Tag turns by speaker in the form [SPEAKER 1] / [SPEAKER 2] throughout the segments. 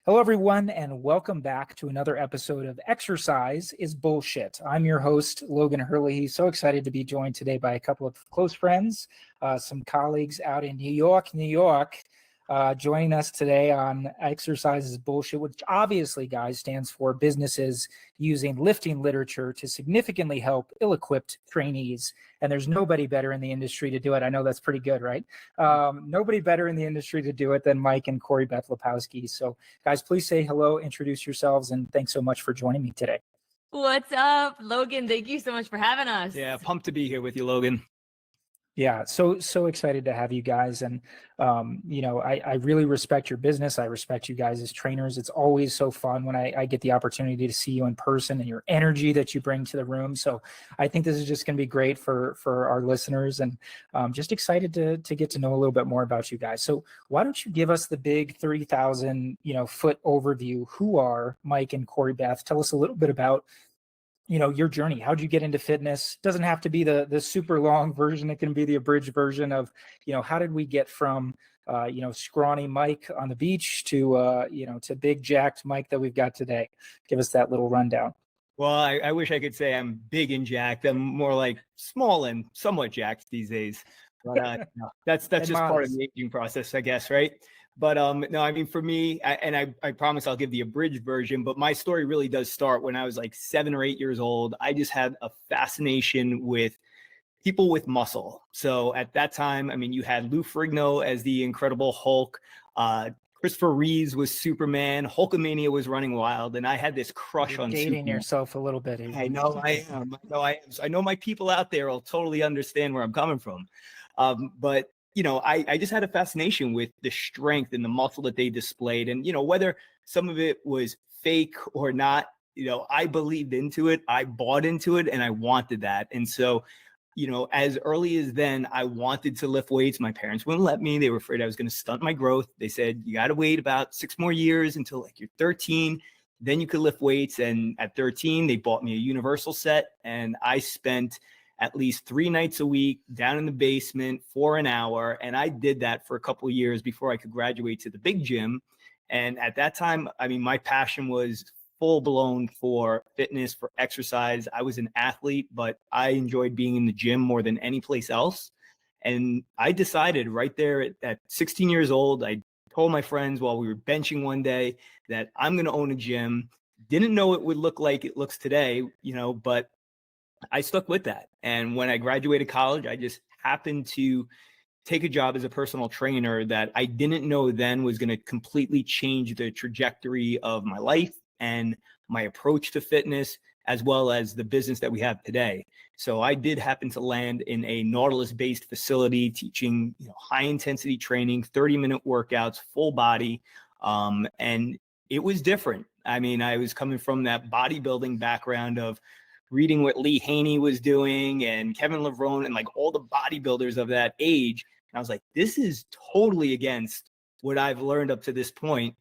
[SPEAKER 1] Hello, everyone, and welcome back to another episode of Exercise is Bullshit. I'm your host, Logan Hurley. So excited to be joined today by a couple of close friends, some colleagues out in New York, joining us today on Exercise is Bullshit, which obviously, guys, stands for businesses using lifting literature to significantly help ill-equipped trainees. And there's nobody better in the industry to do it. I know that's pretty good, right? Nobody better in the industry to do it than Mike and Corriebeth Lipowski. So, guys, please say hello, introduce yourselves, and thanks so much for joining me today.
[SPEAKER 2] What's up, Logan? Thank you so much for having us.
[SPEAKER 3] Yeah, pumped to be here with you, Logan.
[SPEAKER 1] Yeah, so excited to have you guys. And, I really respect your business. I respect you guys as trainers. It's always so fun when I get the opportunity to see you in person and your energy that you bring to the room. So I think this is just going to be great for our listeners, and just excited to get to know a little bit more about you guys. So why don't you give us the big 30,000, foot overview? Who are Mike and Corriebeth? Tell us a little bit about your journey. How'd you get into fitness? Doesn't have to be the super long version. It can be the abridged version of, how did we get from, scrawny Mike on the beach to, to big jacked Mike that we've got today. Give us that little rundown.
[SPEAKER 3] Well, I wish I could say I'm big and jacked. I'm more like small and somewhat jacked these days. But no, that's just part of the aging process, I guess, right? But no, I mean, for me, I promise I'll give the abridged version, but my story really does start when I was like 7 or 8 years old. I just had a fascination with people with muscle. So at that time, I mean, you had Lou Ferrigno as the Incredible Hulk. Christopher Reeves was Superman. Hulkamania was running wild, and I had this crush on
[SPEAKER 1] dating
[SPEAKER 3] Superman.
[SPEAKER 1] Yourself a little bit.
[SPEAKER 3] I know I am. So I know my people out there will totally understand where I'm coming from. But I just had a fascination with the strength and the muscle that they displayed. And, whether some of it was fake or not, I believed into it. I bought into it and I wanted that. And so, as early as then, I wanted to lift weights. My parents wouldn't let me. They were afraid I was going to stunt my growth. They said, you got to wait about 6 more years until like you're 13. Then you could lift weights. And at 13, they bought me a universal set. And I spent at least 3 nights a week down in the basement for an hour. And I did that for a couple of years before I could graduate to the big gym. And at that time, I mean, my passion was full blown for fitness, for exercise. I was an athlete, but I enjoyed being in the gym more than any place else. And I decided right there at 16 years old, I told my friends while we were benching one day that I'm going to own a gym. Didn't know it would look like it looks today, but I stuck with that. And when I graduated college, I just happened to take a job as a personal trainer that I didn't know then was going to completely change the trajectory of my life and my approach to fitness, as well as the business that we have today. So I did happen to land in a Nautilus-based facility teaching, high intensity training, 30-minute workouts, full body. And it was different. I mean, I was coming from that bodybuilding background of reading what Lee Haney was doing and Kevin Levrone and like all the bodybuilders of that age. And I was like, this is totally against what I've learned up to this point.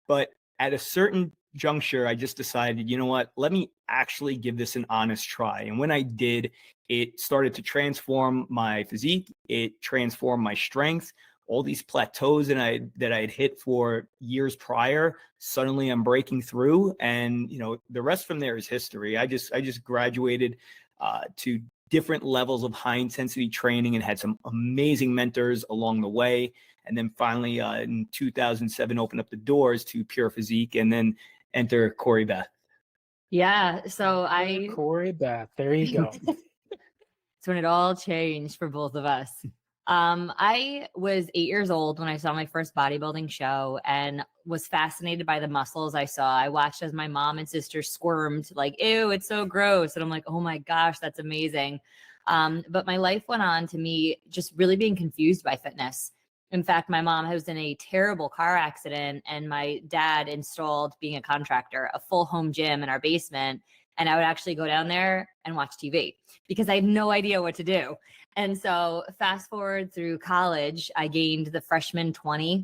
[SPEAKER 3] But at a certain juncture, I just decided, you know what, let me actually give this an honest try. And when I did, it started to transform my physique. It transformed my strength. All these plateaus that I had hit for years prior, suddenly I'm breaking through, and the rest from there is history. I just graduated to different levels of high intensity training and had some amazing mentors along the way. And then finally in 2007, opened up the doors to Pure Physique, and then enter Corriebeth.
[SPEAKER 2] Yeah, so
[SPEAKER 1] Corriebeth, there you go.
[SPEAKER 2] It's when it all changed for both of us. I was 8 years old when I saw my first bodybuilding show and was fascinated by the muscles I saw. I watched as my mom and sister squirmed like, ew, it's so gross. And I'm like, oh my gosh, that's amazing. But my life went on to me just really being confused by fitness. In fact, my mom was in a terrible car accident and my dad installed, being a contractor, a full home gym in our basement. And I would actually go down there and watch TV because I had no idea what to do. And so fast forward through college, I gained the freshman 20.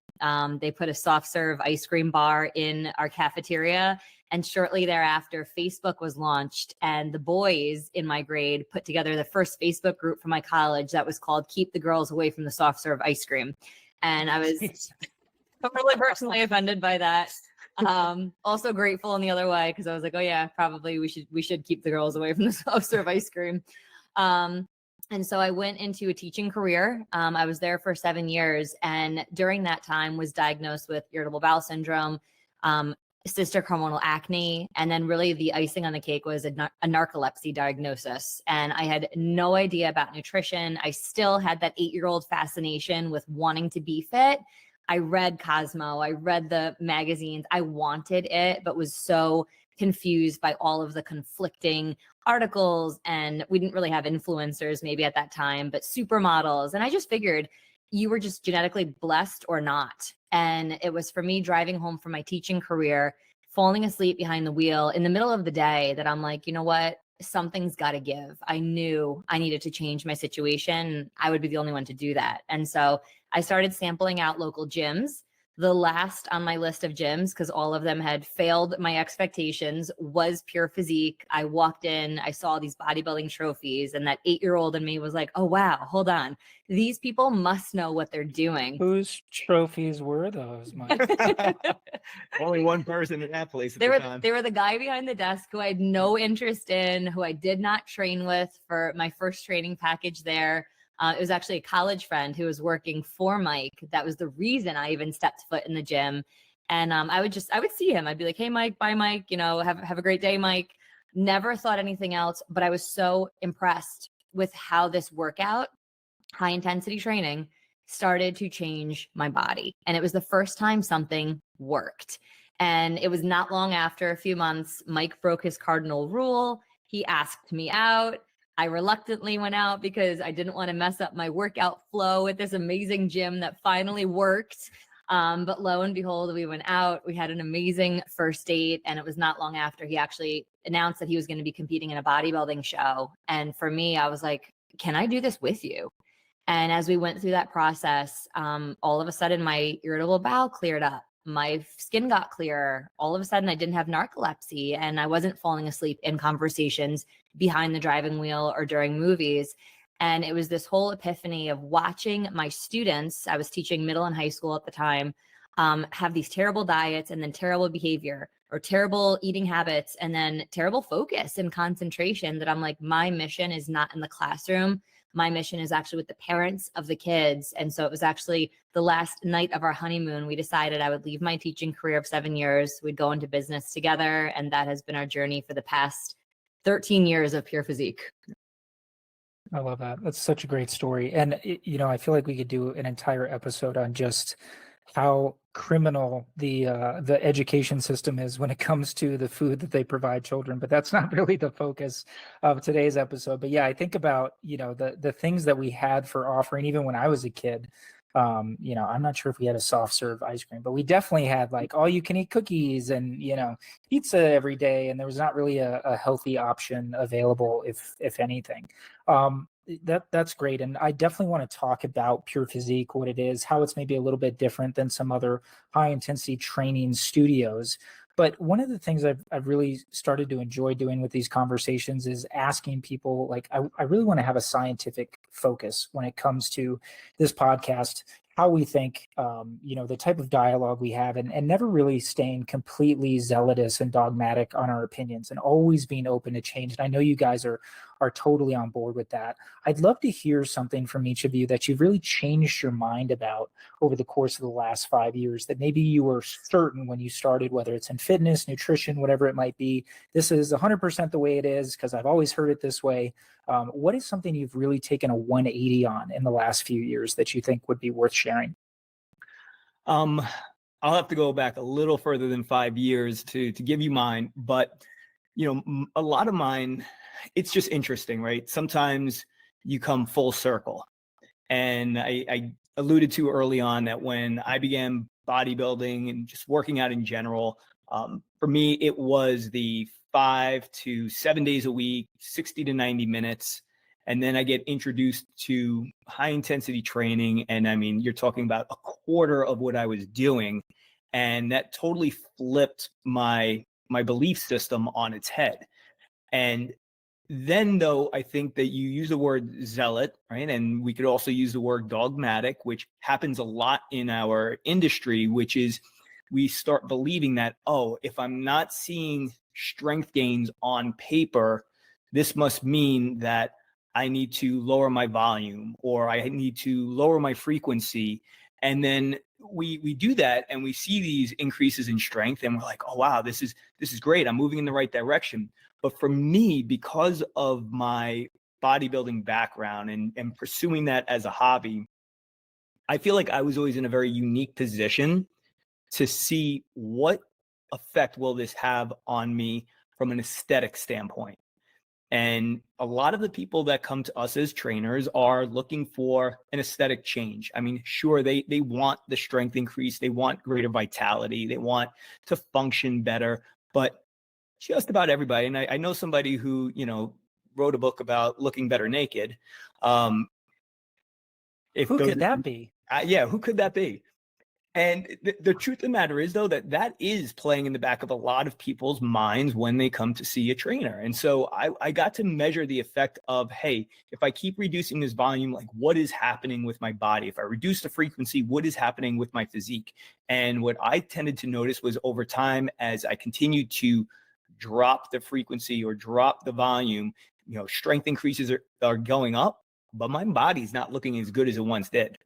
[SPEAKER 2] They put a soft serve ice cream bar in our cafeteria. And shortly thereafter, Facebook was launched. And the boys in my grade put together the first Facebook group for my college that was called Keep the Girls Away from the Soft Serve Ice Cream. And I was really personally offended by that. Also grateful in the other way because I was like, oh yeah, probably we should keep the girls away from the self-serve ice cream. And so I went into a teaching career. I was there for 7 years, and during that time was diagnosed with irritable bowel syndrome, cystic hormonal acne, and then really the icing on the cake was a narcolepsy diagnosis. And I had no idea about nutrition. I still had that 8-year-old fascination with wanting to be fit. I read Cosmo, I read the magazines, I wanted it, but was so confused by all of the conflicting articles. And we didn't really have influencers maybe at that time, but supermodels. And I just figured you were just genetically blessed or not. And it was for me driving home from my teaching career, falling asleep behind the wheel in the middle of the day that I'm like, you know what? Something's got to give. I knew I needed to change my situation. I would be the only one to do that. And so I started sampling out local gyms. The last on my list of gyms, because all of them had failed my expectations, was Pure Physique. I walked in, I saw these bodybuilding trophies, and that 8-year-old in me was like, oh, wow, hold on. These people must know what they're doing.
[SPEAKER 1] Whose trophies were those, Mike?
[SPEAKER 3] Only one person in that place at the time.
[SPEAKER 2] They were the guy behind the desk who I had no interest in, who I did not train with for my first training package there. It was actually a college friend who was working for Mike. That was the reason I even stepped foot in the gym. And I would see him. I'd be like, hey, Mike, bye, Mike. You know, have a great day, Mike. Never thought anything else, but I was so impressed with how this workout, high intensity training, started to change my body. And it was the first time something worked. And it was not long after, a few months, Mike broke his cardinal rule. He asked me out. I reluctantly went out because I didn't want to mess up my workout flow at this amazing gym that finally worked. But lo and behold, we went out. We had an amazing first date. And it was not long after he actually announced that he was going to be competing in a bodybuilding show. And for me, I was like, can I do this with you? And as we went through that process, all of a sudden my irritable bowel cleared up. My skin got clearer. All of a sudden I didn't have narcolepsy and I wasn't falling asleep in conversations behind the driving wheel or during movies. And it was this whole epiphany of watching my students, I was teaching middle and high school at the time, have these terrible diets and then terrible behavior or terrible eating habits and then terrible focus and concentration, that I'm like, my mission is not in the classroom. My mission is actually with the parents of the kids. And so it was actually the last night of our honeymoon. We decided I would leave my teaching career of 7 years. We'd go into business together. And that has been our journey for the past 13 years of Pure Physique.
[SPEAKER 1] I love that. That's such a great story. And, I feel like we could do an entire episode on just how criminal the education system is when it comes to the food that they provide children, but that's not really the focus of today's episode. But yeah, I think about, the things that we had for offering, even when I was a kid. I'm not sure if we had a soft serve ice cream, but we definitely had like all you can eat cookies and, pizza every day. And there was not really a healthy option available, if anything. That's great. And I definitely want to talk about Pure Physique, what it is, how it's maybe a little bit different than some other high intensity training studios. But one of the things I've really started to enjoy doing with these conversations is asking people, like, I really want to have a scientific focus when it comes to this podcast, how we think, the type of dialogue we have, and never really staying completely zealotous and dogmatic on our opinions and always being open to change. And I know you guys are totally on board with that. I'd love to hear something from each of you that you've really changed your mind about over the course of the last 5 years, that maybe you were certain when you started, whether it's in fitness, nutrition, whatever it might be, this is 100% the way it is because I've always heard it this way. What is something you've really taken a 180 on in the last few years that you think would be worth sharing?
[SPEAKER 3] I'll have to go back a little further than 5 years to give you mine, but a lot of mine, it's just interesting, right? Sometimes you come full circle. And I alluded to early on that when I began bodybuilding and just working out in general, for me, it was the 5 to 7 days a week, 60 to 90 minutes. And then I get introduced to high intensity training. And I mean, you're talking about a quarter of what I was doing. And that totally flipped my belief system on its head. And then, though, I think that you use the word zealot, right? And we could also use the word dogmatic, which happens a lot in our industry, which is we start believing that, oh, if I'm not seeing strength gains on paper, this must mean that I need to lower my volume or I need to lower my frequency. And then we do that and we see these increases in strength and we're like, oh wow, this is great. I'm moving in the right direction. But for me, because of my bodybuilding background and pursuing that as a hobby, I feel like I was always in a very unique position to see what effect will this have on me from an aesthetic standpoint. And a lot of the people that come to us as trainers are looking for an aesthetic change. I mean, sure, they want the strength increase, they want greater vitality, they want to function better, but just about everybody, and I know somebody who, wrote a book about looking better naked. If
[SPEAKER 1] Who
[SPEAKER 3] those,
[SPEAKER 1] could that be?
[SPEAKER 3] yeah, who could that be? And the truth of the matter is, though, that is playing in the back of a lot of people's minds when they come to see a trainer. And so I got to measure the effect of, hey, if I keep reducing this volume, like what is happening with my body? If I reduce the frequency, what is happening with my physique? And what I tended to notice was over time, as I continued to drop the frequency or drop the volume, strength increases are going up, but my body's not looking as good as it once did.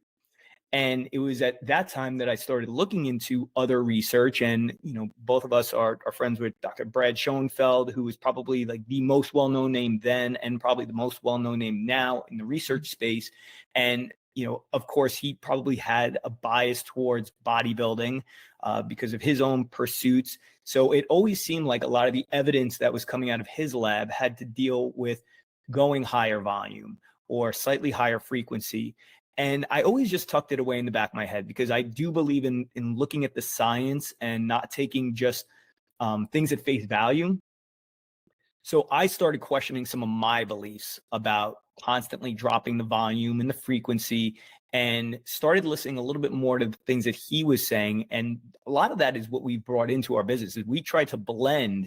[SPEAKER 3] And it was at that time that I started looking into other research. And, both of us are friends with Dr. Brad Schoenfeld, who was probably like the most well-known name then and probably the most well-known name now in the research space. And, of course, he probably had a bias towards bodybuilding because of his own pursuits. So it always seemed like a lot of the evidence that was coming out of his lab had to deal with going higher volume or slightly higher frequency. And I always just tucked it away in the back of my head because I do believe in looking at the science and not taking just things at face value. So I started questioning some of my beliefs about constantly dropping the volume and the frequency and started listening a little bit more to the things that he was saying. And a lot of that is what we brought into our business is we try to blend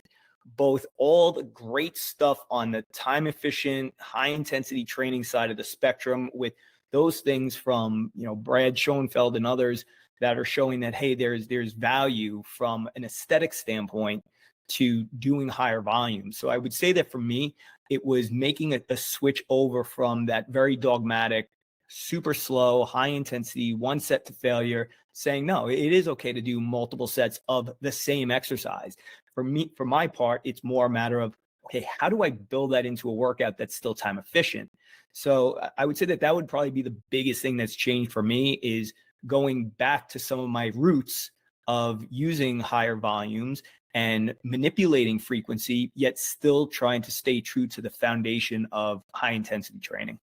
[SPEAKER 3] both all the great stuff on the time efficient, high intensity training side of the spectrum with those things from, Brad Schoenfeld and others that are showing that, hey, there's value from an aesthetic standpoint to doing higher volumes. So I would say that for me, it was making a switch over from that very dogmatic, super slow, high intensity, one set to failure, saying, no, it is okay to do multiple sets of the same exercise. For me, for my part, it's more a matter of, okay, how do I build that into a workout that's still time efficient? So I would say that would probably be the biggest thing that's changed for me is going back to some of my roots of using higher volumes and manipulating frequency, yet still trying to stay true to the foundation of high intensity training.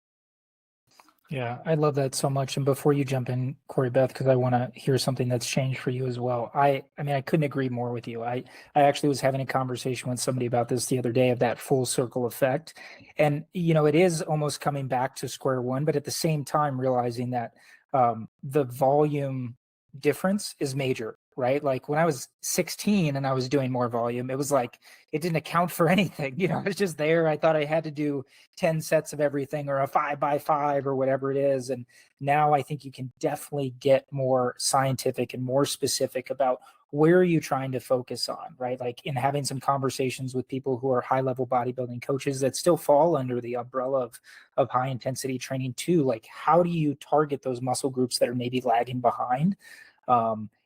[SPEAKER 1] Yeah, I love that so much. And before you jump in, Corriebeth, because I want to hear something that's changed for you as well. I mean, I couldn't agree more with you. I actually was having a conversation with somebody about this the other day of that full circle effect. And, it is almost coming back to square one, but at the same time, realizing that the volume difference is major, right? Like when I was 16 and I was doing more volume, it was like, it didn't account for anything. It was just there. I thought I had to do 10 sets of everything or a 5x5 or whatever it is. And now I think you can definitely get more scientific and more specific about where are you trying to focus on, right? Like in having some conversations with people who are high level bodybuilding coaches that still fall under the umbrella of high intensity training too. Like how do you target those muscle groups that are maybe lagging behind?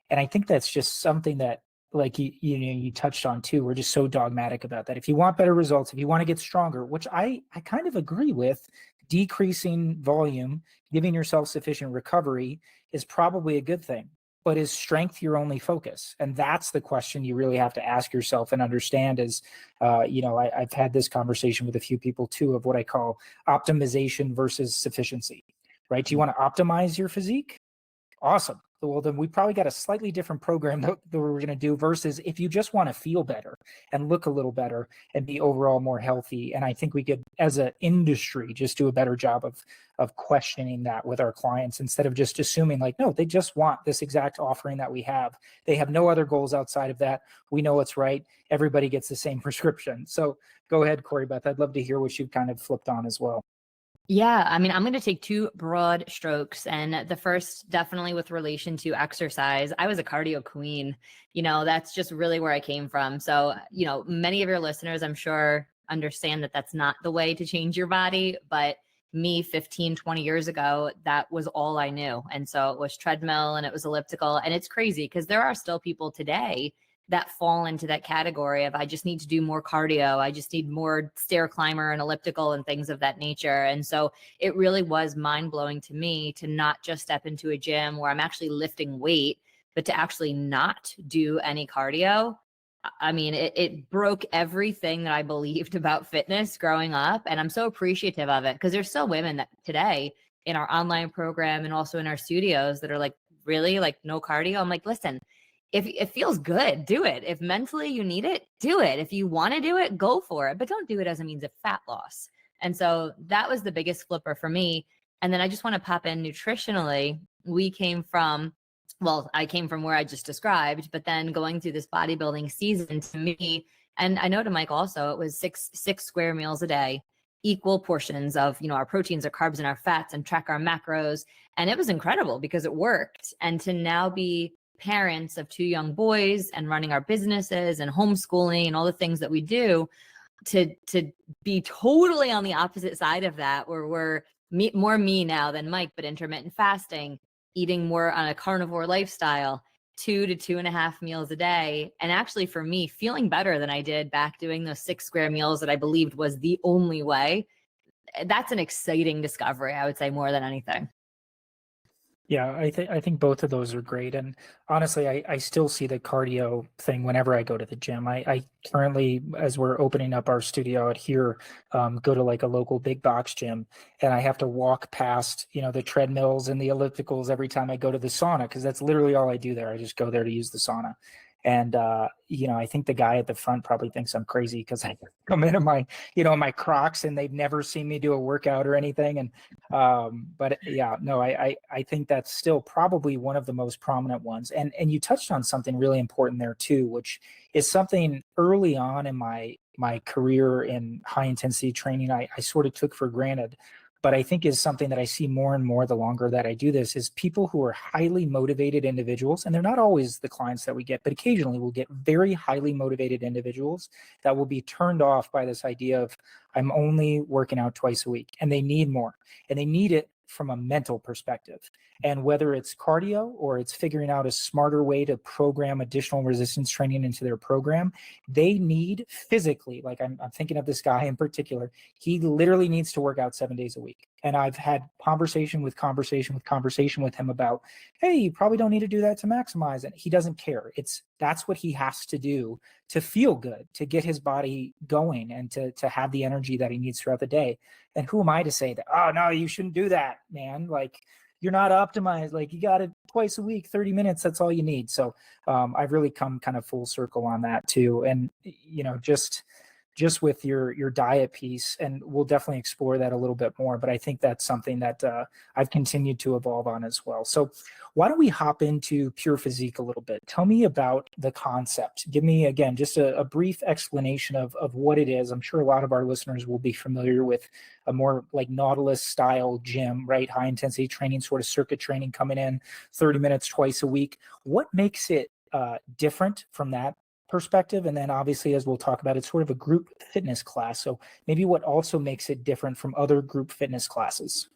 [SPEAKER 1] And I think that's just something that like you touched on too. We're just so dogmatic about that. If you want better results, if you want to get stronger, which I kind of agree with, decreasing volume, giving yourself sufficient recovery is probably a good thing. But is strength your only focus? And that's the question you really have to ask yourself and understand is, I've had this conversation with a few people too of what I call optimization versus sufficiency, right? Do you want to optimize your physique? Awesome. Well, then we probably got a slightly different program that we're going to do versus if you just want to feel better and look a little better and be overall more healthy. And I think we could, as an industry, just do a better job of questioning that with our clients instead of just assuming like, no, they just want this exact offering that we have. They have no other goals outside of that. We know what's right. Everybody gets the same prescription. So go ahead, Corriebeth. I'd love to hear what you've kind of flipped on as well.
[SPEAKER 2] Yeah, I mean, I'm going to take two broad strokes. And the first, definitely with relation to exercise. I was a cardio queen. That's just really where I came from. So, many of your listeners, I'm sure, understand that that's not the way to change your body. But me 15, 20 years ago, that was all I knew. And so it was treadmill and it was elliptical. And it's crazy because there are still people today that fall into that category of I just need to do more cardio. I just need more stair climber and elliptical and things of that nature. And so it really was mind blowing to me to not just step into a gym where I'm actually lifting weight, but to actually not do any cardio. I mean, it broke everything that I believed about fitness growing up. And I'm so appreciative of it because there's still women that today in our online program and also in our studios that are like, really, like, no cardio? I'm like, listen, if it feels good, do it. If mentally you need it, do it. If you want to do it, go for it, but don't do it as a means of fat loss. And so that was the biggest flipper for me. And then I just want to pop in nutritionally. I came from where I just described, but then going through this bodybuilding season to me, and I know to Mike also, it was six square meals a day, equal portions of, our proteins, our carbs, and our fats, and track our macros. And it was incredible because it worked. And to now be parents of two young boys and running our businesses and homeschooling and all the things that we do, to be totally on the opposite side of that, where we're more me now than Mike, but intermittent fasting, eating more on a carnivore lifestyle, 2 to 2.5 meals a day. And actually for me, feeling better than I did back doing those 6 square meals that I believed was the only way. That's an exciting discovery, I would say, more than anything.
[SPEAKER 1] Yeah, I think both of those are great. And honestly, I still see the cardio thing whenever I go to the gym. I currently, as we're opening up our studio out here, go to like a local big box gym, and I have to walk past, the treadmills and the ellipticals every time I go to the sauna, because that's literally all I do there. I just go there to use the sauna. And I think the guy at the front probably thinks I'm crazy because I come in my, my Crocs, and they've never seen me do a workout or anything. And but yeah, no, I think that's still probably one of the most prominent ones. And you touched on something really important there too, which is something early on in my career in high intensity training I sort of took for granted, but I think is something that I see more and more the longer that I do this, is people who are highly motivated individuals. And they're not always the clients that we get, but occasionally we'll get very highly motivated individuals that will be turned off by this idea of I'm only working out twice a week, and they need more, and they need it from a mental perspective. And whether it's cardio or it's figuring out a smarter way to program additional resistance training into their program, they need physically, like I'm thinking of this guy in particular, he literally needs to work out 7 days a week. And I've had conversation with him about, hey, you probably don't need to do that to maximize it. He doesn't care. That's what he has to do to feel good, to get his body going, and to have the energy that he needs throughout the day. And who am I to say that, oh no, you shouldn't do that, man? Like, you're not optimized. Like, you got it twice a week, 30 minutes. That's all you need. So I've really come kind of full circle on that too. And, just with your diet piece, and we'll definitely explore that a little bit more, but I think that's something that I've continued to evolve on as well. So why don't we hop into Pure Physique a little bit? Tell me about the concept. Give me, again, just a brief explanation of what it is. I'm sure a lot of our listeners will be familiar with a more like Nautilus style gym, right? High intensity training, sort of circuit training coming in 30 minutes twice a week. What makes it different from that perspective? And then obviously, as we'll talk about, it's sort of a group fitness class. So maybe what also makes it different from other group fitness classes?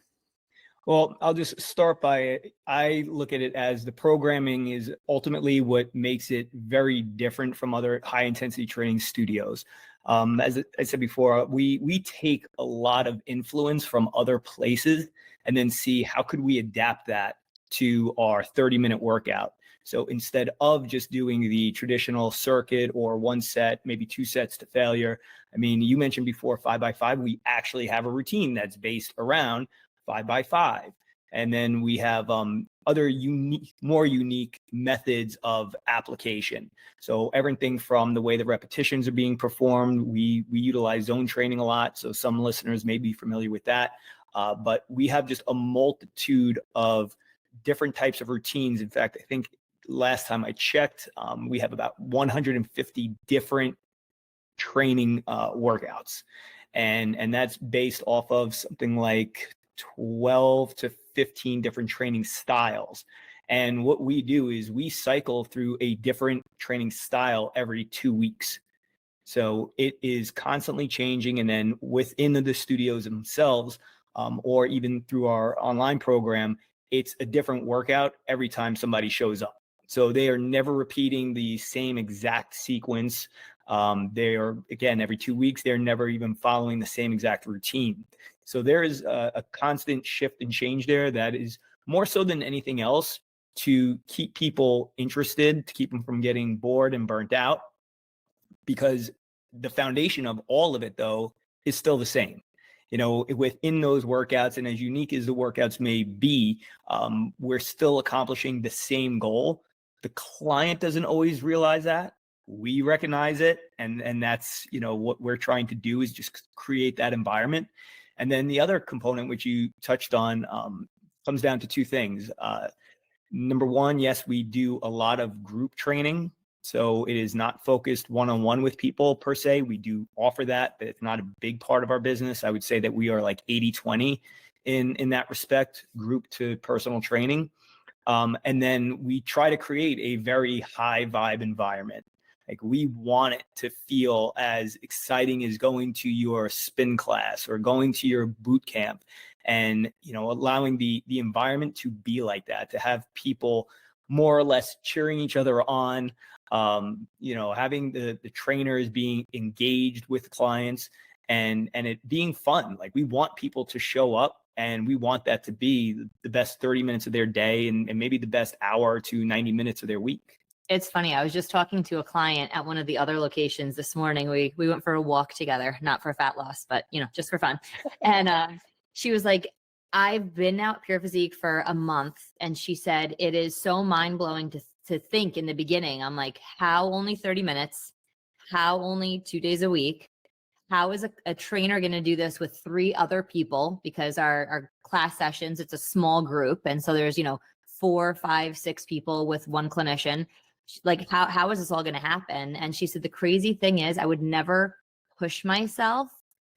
[SPEAKER 3] Well, I'll just start by, I look at it as the programming is ultimately what makes it very different from other high intensity training studios. As I said before, we take a lot of influence from other places and then see how could we adapt that to our 30-minute workout. So instead of just doing the traditional circuit or one set, maybe 2 sets to failure, I mean, you mentioned before 5x5, we actually have a routine that's based around 5x5. And then we have other more unique methods of application. So everything from the way the repetitions are being performed, we utilize zone training a lot. So some listeners may be familiar with that. But we have just a multitude of different types of routines. In fact, I think last time I checked, we have about 150 different training workouts. And that's based off of something like 12 to 15 different training styles. And what we do is we cycle through a different training style every 2 weeks. So it is constantly changing. And then within the studios themselves, or even through our online program, it's a different workout every time somebody shows up. So they are never repeating the same exact sequence. They are, again, every 2 weeks, they're never even following the same exact routine. So there is a constant shift and change there that is more so than anything else to keep people interested, to keep them from getting bored and burnt out, because the foundation of all of it, though, is still the same. You know, within those workouts, and as unique as the workouts may be, we're still accomplishing the same goal. The client doesn't always realize that. We recognize it, and that's, you know, what we're trying to do is just create that environment. And then the other component, which you touched on, comes down to two things. Number one, yes, we do a lot of group training. So it is not focused one-on-one with people per se. We do offer that, but it's not a big part of our business. I would say that we are like 80-20 in that respect, group to personal training. And then we try to create a very high vibe environment. Like, we want it to feel as exciting as going to your spin class or going to your boot camp, and, you know, allowing the environment to be like that, to have people more or less cheering each other on, you know, having the trainers being engaged with clients, and it being fun. Like, we want people to show up, and we want that to be the best 30 minutes of their day, and maybe the best hour to 90 minutes of their week.
[SPEAKER 2] It's funny. I was just talking to a client at one of the other locations this morning. We went for a walk together, not for fat loss, but, you know, just for fun. And she was like, I've been out Pure Physique for a month. And she said, it is so mind blowing to think in the beginning. I'm like, how only 30 minutes? How only 2 days a week? How is a trainer going to do this with 3 other people? Because our class sessions, it's a small group. And so there's, you know, 4, 5, 6 people with one clinician. Like, how is this all going to happen? And she said, the crazy thing is, I would never push myself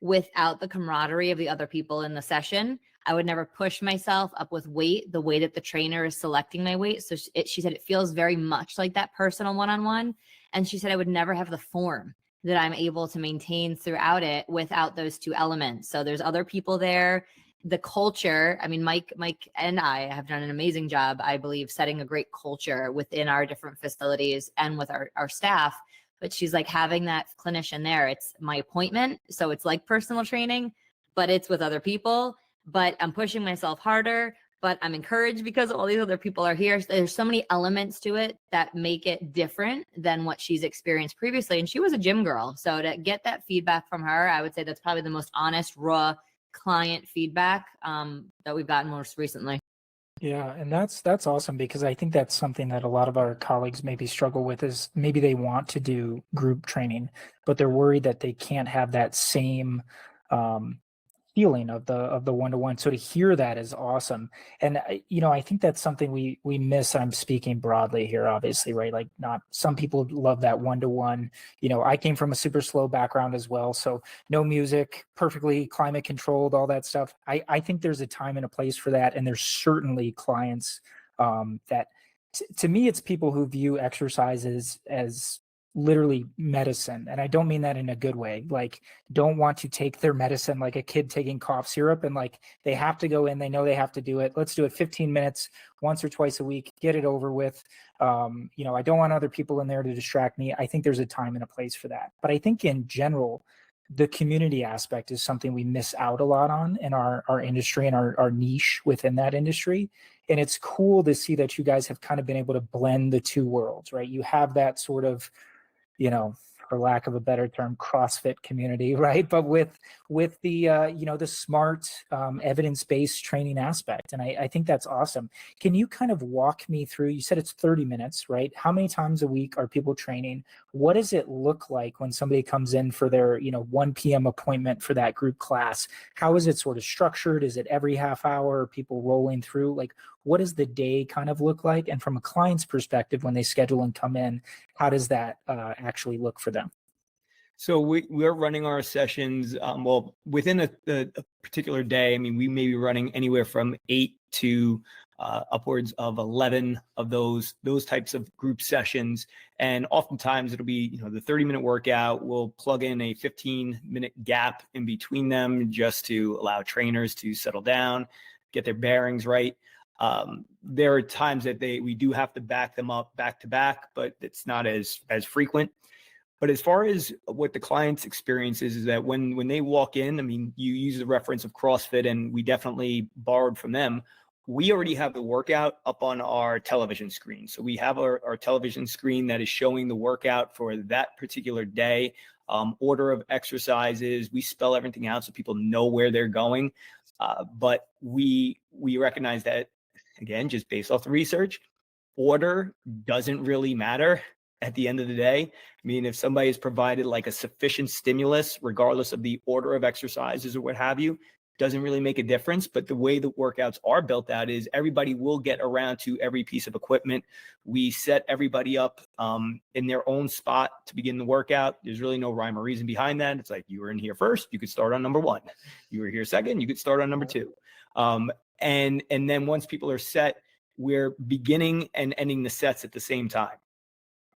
[SPEAKER 2] without the camaraderie of the other people in the session. I would never push myself up with weight, the way that the trainer is selecting my weight. So she said, it feels very much like that personal one-on-one. And she said, I would never have the form that I'm able to maintain throughout it without those 2 elements. So there's other people there. The culture, I mean, Mike and I have done an amazing job, I believe, setting a great culture within our different facilities and with our staff. But she's like, having that clinician there, it's my appointment. So it's like personal training, but it's with other people. But I'm pushing myself harder, but I'm encouraged because all these other people are here. There's so many elements to it that make it different than what she's experienced previously. And she was a gym girl. So to get that feedback from her, I would say that's probably the most honest, raw client feedback that we've gotten most recently.
[SPEAKER 1] Yeah, and that's awesome, because I think that's something that a lot of our colleagues maybe struggle with, is maybe they want to do group training, but they're worried that they can't have that same feeling of the one-to-one. So to hear that is awesome. And you know, I think that's something we miss. I'm speaking broadly here, obviously, right? Like, not some people love that one-to-one. You know, I came from a super slow background as well, so no music, perfectly climate controlled, all that stuff. I think there's a time and a place for that, and there's certainly clients that to me, it's people who view exercises as literally medicine. And I don't mean that in a good way. Like, don't want to take their medicine like a kid taking cough syrup, and like, they have to go in, they know they have to do it. Let's do it 15 minutes once or twice a week, get it over with. You know, I don't want other people in there to distract me. I think there's a time and a place for that. But I think in general, the community aspect is something we miss out a lot on in our industry and our niche within that industry. And it's cool to see that you guys have kind of been able to blend the 2 worlds, right? You have that sort of, you know, for lack of a better term, CrossFit community, right? But with the, you know, the smart, evidence-based training aspect. And I think that's awesome. Can you kind of walk me through, you said it's 30 minutes, right? How many times a week are people training? What does it look like when somebody comes in for their, you know, 1 p.m. appointment for that group class? How is it sort of structured? Is it every half hour? Are people rolling through? Like, what does the day kind of look like? And from a client's perspective, when they schedule and come in, how does that actually look for them?
[SPEAKER 3] So we're running our sessions, well, within a particular day. I mean, we may be running anywhere from 8 to upwards of 11 of those types of group sessions. And oftentimes it'll be, the 30-minute workout. We'll plug in a 15-minute gap in between them just to allow trainers to settle down, get their bearings right. There are times that we do have to back them up back to back, but it's not as frequent. But as far as what the client's experience is that when they walk in, I mean, you use the reference of CrossFit, and we definitely borrowed from them. We already have the workout up on our television screen. So we have our television screen that is showing the workout for that particular day, order of exercises. We spell everything out so people know where they're going. But we recognize that, again, just based off the research, order doesn't really matter at the end of the day. I mean, if somebody has provided like a sufficient stimulus, regardless of the order of exercises or what have you, doesn't really make a difference. But the way the workouts are built out is everybody will get around to every piece of equipment. We set everybody up in their own spot to begin the workout. There's really no rhyme or reason behind that. It's like, you were in here first, you could start on number 1. You were here second, you could start on number 2. And then once people are set, we're beginning and ending the sets at the same time.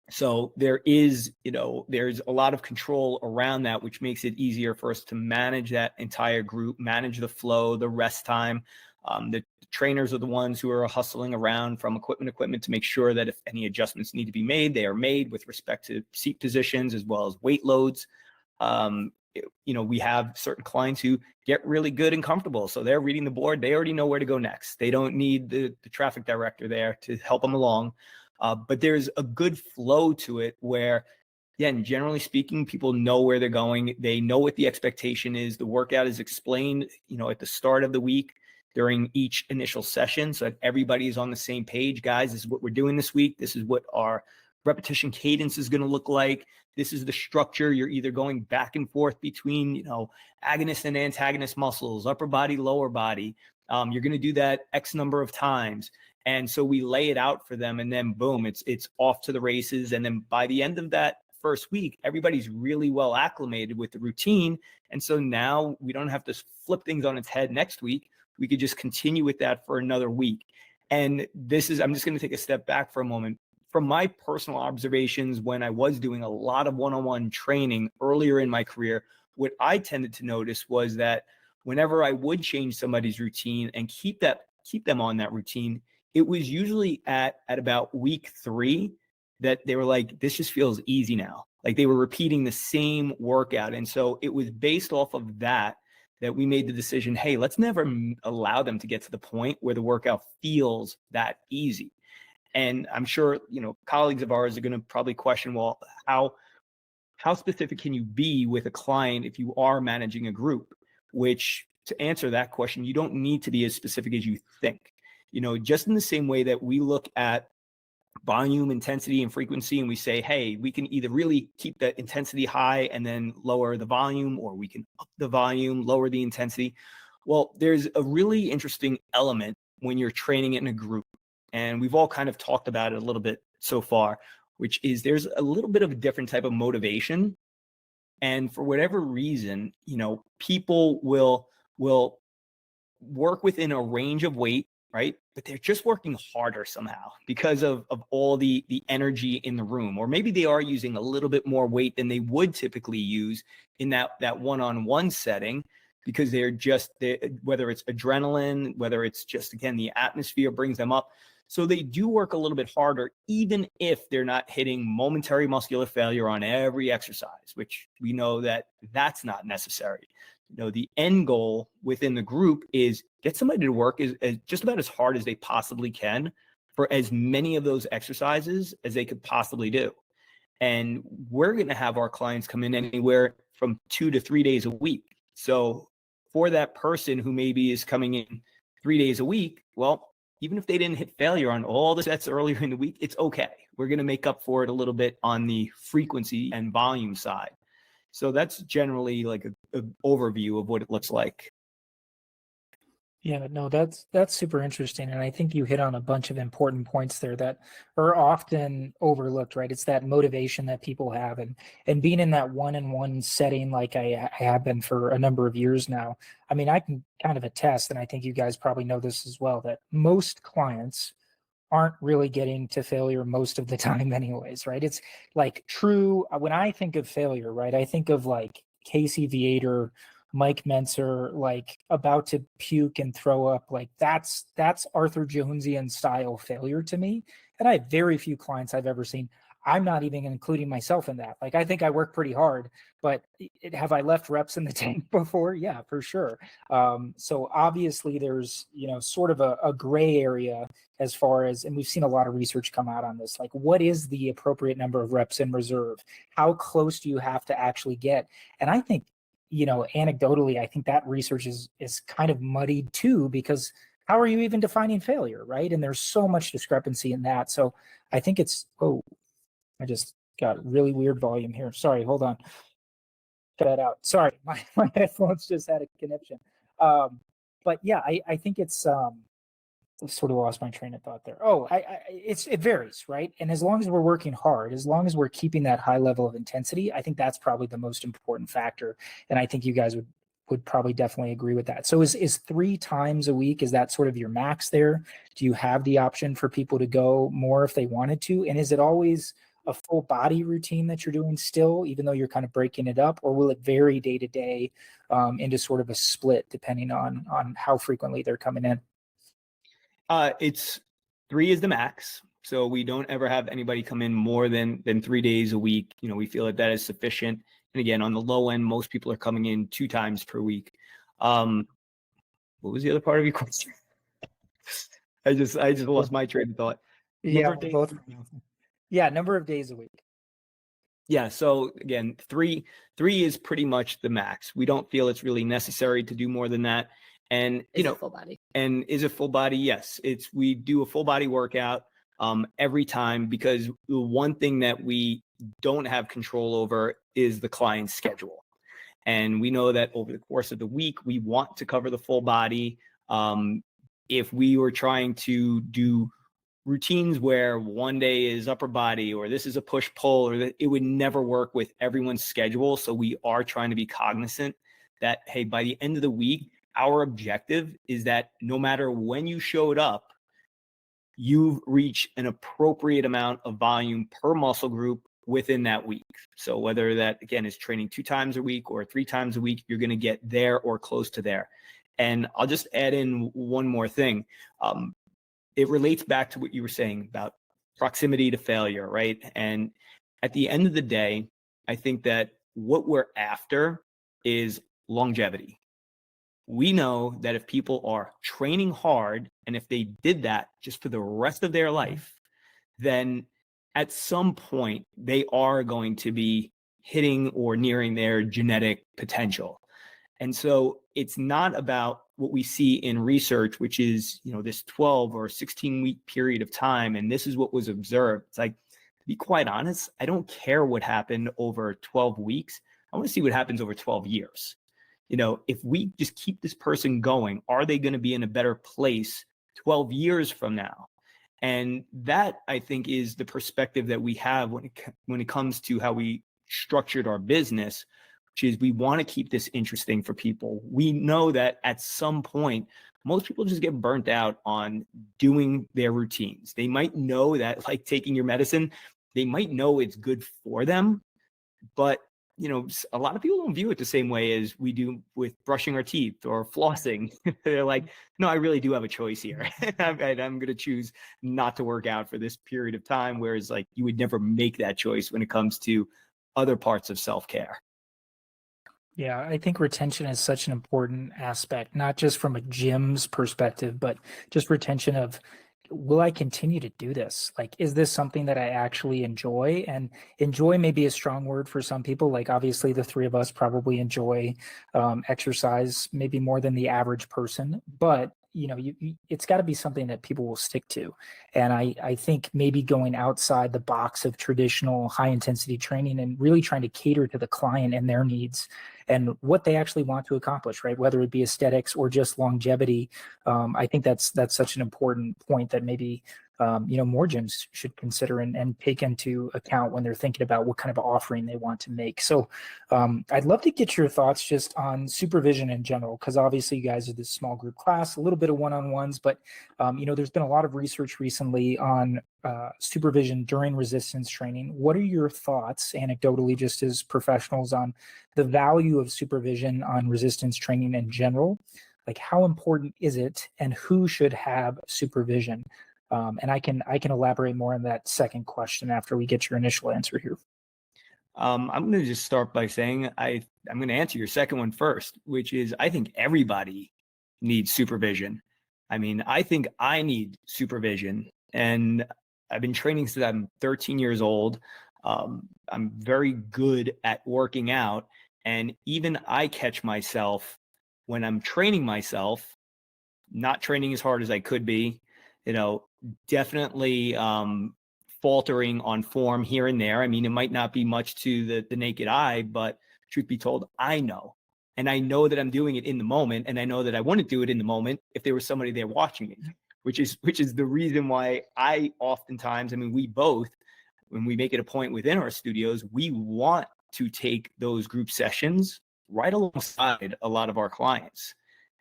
[SPEAKER 3] So there is, there's a lot of control around that, which makes it easier for us to manage that entire group, manage the flow, the rest time. The trainers are the ones who are hustling around from equipment to make sure that if any adjustments need to be made, they are made with respect to seat positions as well as weight loads. We have certain clients who get really good and comfortable. So they're reading the board. They already know where to go next. They don't need the traffic director there to help them along. But there's a good flow to it where, again, generally speaking, people know where they're going. They know what the expectation is. The workout is explained, at the start of the week during each initial session so that everybody is on the same page. Guys, this is what we're doing this week. This is what our repetition cadence is going to look like. This is the structure. You're either going back and forth between, agonist and antagonist muscles, upper body, lower body. You're going to do that X number of times. And so we lay it out for them, and then boom, it's off to the races. And then by the end of that first week, everybody's really well acclimated with the routine. And so now we don't have to flip things on its head next week. We could just continue with that for another week. And I'm just going to take a step back for a moment. From my personal observations, when I was doing a lot of one-on-one training earlier in my career, what I tended to notice was that whenever I would change somebody's routine and keep them on that routine, it was usually at about week 3 that they were like, this just feels easy now. Like they were repeating the same workout. And so it was based off of that we made the decision, hey, let's never allow them to get to the point where the workout feels that easy. And I'm sure, colleagues of ours are going to probably question, well, how specific can you be with a client if you are managing a group? Which, to answer that question, you don't need to be as specific as you think. Just in the same way that we look at volume, intensity, and frequency, and we say, hey, we can either really keep the intensity high and then lower the volume, or we can up the volume, lower the intensity. Well, there's a really interesting element when you're training in a group, and we've all kind of talked about it a little bit so far, which is there's a little bit of a different type of motivation. And for whatever reason, people will work within a range of weight, right? But they're just working harder somehow because of all the energy in the room. Or maybe they are using a little bit more weight than they would typically use in that one-on-one setting, because whether it's adrenaline, whether it's just, again, the atmosphere brings them up. So they do work a little bit harder, even if they're not hitting momentary muscular failure on every exercise, which we know that that's not necessary. The end goal within the group is get somebody to work as just about as hard as they possibly can for as many of those exercises as they could possibly do. And we're going to have our clients come in anywhere from 2 to 3 days a week. So for that person who maybe is coming in 3 days a week, well, even if they didn't hit failure on all the sets earlier in the week, it's okay. We're going to make up for it a little bit on the frequency and volume side. So that's generally like an overview of what it looks like.
[SPEAKER 1] Yeah, no, that's super interesting. And I think you hit on a bunch of important points there that are often overlooked, right? It's that motivation that people have and being in that one-on-one setting like I have been for a number of years now. I mean, I can kind of attest, and I think you guys probably know this as well, that most clients aren't really getting to failure most of the time anyways, right? It's like true when I think of failure, right? I think of like Casey Viator, Mike Menser, like about to puke and throw up. Like that's Arthur Jonesian style failure to me. And I have very few clients I've ever seen. I'm not even including myself in that. Like I think I work pretty hard, but have I left reps in the tank before? Yeah, for sure. So obviously there's, sort of a gray area as far as, and we've seen a lot of research come out on this, like what is the appropriate number of reps in reserve? How close do you have to actually get? And I think, anecdotally, I think that research is kind of muddied too, because how are you even defining failure, right? And there's so much discrepancy in that. So I think I just got really weird volume here. Sorry, hold on. Cut that out. Sorry, my headphones just had a conniption. But yeah, I think it's sort of lost my train of thought there. Oh, it varies, right? And as long as we're working hard, as long as we're keeping that high level of intensity, I think that's probably the most important factor. And I think you guys would probably definitely agree with that. So is 3 times a week, is that sort of your max there? Do you have the option for people to go more if they wanted to? And is it always a full body routine that you're doing still, even though you're kind of breaking it up, or will it vary day to day into sort of a split depending on how frequently they're coming in?
[SPEAKER 3] It's 3 is the max. So we don't ever have anybody come in more than 3 days a week. We feel that is sufficient. And again, on the low end, most people are coming in 2 times per week. What was the other part of your question? I just lost my train of thought.
[SPEAKER 1] Yeah, both. Yeah, number of days a week.
[SPEAKER 3] Yeah. So again, three is pretty much the max. We don't feel it's really necessary to do more than that. And
[SPEAKER 2] full body.
[SPEAKER 3] And is it full body? Yes. We do a full body workout every time, because the one thing that we don't have control over is the client's schedule. And we know that over the course of the week, we want to cover the full body. If we were trying to do routines where one day is upper body, or this is a push pull, or that, it would never work with everyone's schedule. So we are trying to be cognizant that, hey, by the end of the week, our objective is that no matter when you showed up, you've reached an appropriate amount of volume per muscle group within that week. So whether that, again, is training 2 times a week or 3 times a week, you're going to get there or close to there. And I'll just add in one more thing. It relates back to what you were saying about proximity to failure, right? And at the end of the day, I think that what we're after is longevity. We know that if people are training hard, and if they did that just for the rest of their life, then at some point they are going to be hitting or nearing their genetic potential. And so it's not about what we see in research, which is, this 12 or 16 week period of time. And this is what was observed. It's like, to be quite honest, I don't care what happened over 12 weeks. I want to see what happens over 12 years. If we just keep this person going, are they going to be in a better place 12 years from now? And that, I think, is the perspective that we have when it comes to how we structured our business, which is we want to keep this interesting for people. We know that at some point, most people just get burnt out on doing their routines. They might know that, like taking your medicine, they might know it's good for them, but a lot of people don't view it the same way as we do with brushing our teeth or flossing. They're like, no, I really do have a choice here. I'm going to choose not to work out for this period of time. Whereas like you would never make that choice when it comes to other parts of self-care.
[SPEAKER 1] Yeah, I think retention is such an important aspect, not just from a gym's perspective, but just retention of, will I continue to do this? Like, is this something that I actually enjoy? And enjoy may be a strong word for some people. Like, obviously, the 3 of us probably enjoy exercise maybe more than the average person. But, it's got to be something that people will stick to. And I think maybe going outside the box of traditional high intensity training and really trying to cater to the client and their needs and what they actually want to accomplish, right? Whether it be aesthetics or just longevity. I think that's such an important point that maybe more gyms should consider and take into account when they're thinking about what kind of offering they want to make. So I'd love to get your thoughts just on supervision in general, because obviously you guys are this small group class, a little bit of one-on-ones, but there's been a lot of research recently on supervision during resistance training. What are your thoughts, anecdotally, just as professionals, on the value of supervision on resistance training in general? Like, how important is it, and who should have supervision? And I can elaborate more on that second question after we get your initial answer here.
[SPEAKER 3] I'm going to just start by saying I'm going to answer your second one first, which is I think everybody needs supervision. I mean, I think I need supervision, and I've been training since I'm 13 years old. I'm very good at working out, and even I catch myself when I'm training myself, not training as hard as I could be, definitely faltering on form here and there. I mean, it might not be much to the naked eye, but truth be told, I know. And I know that I'm doing it in the moment, and I know that I wouldn't do it in the moment if there was somebody there watching me, which is the reason why I oftentimes, we both, when we make it a point within our studios, we want to take those group sessions right alongside a lot of our clients.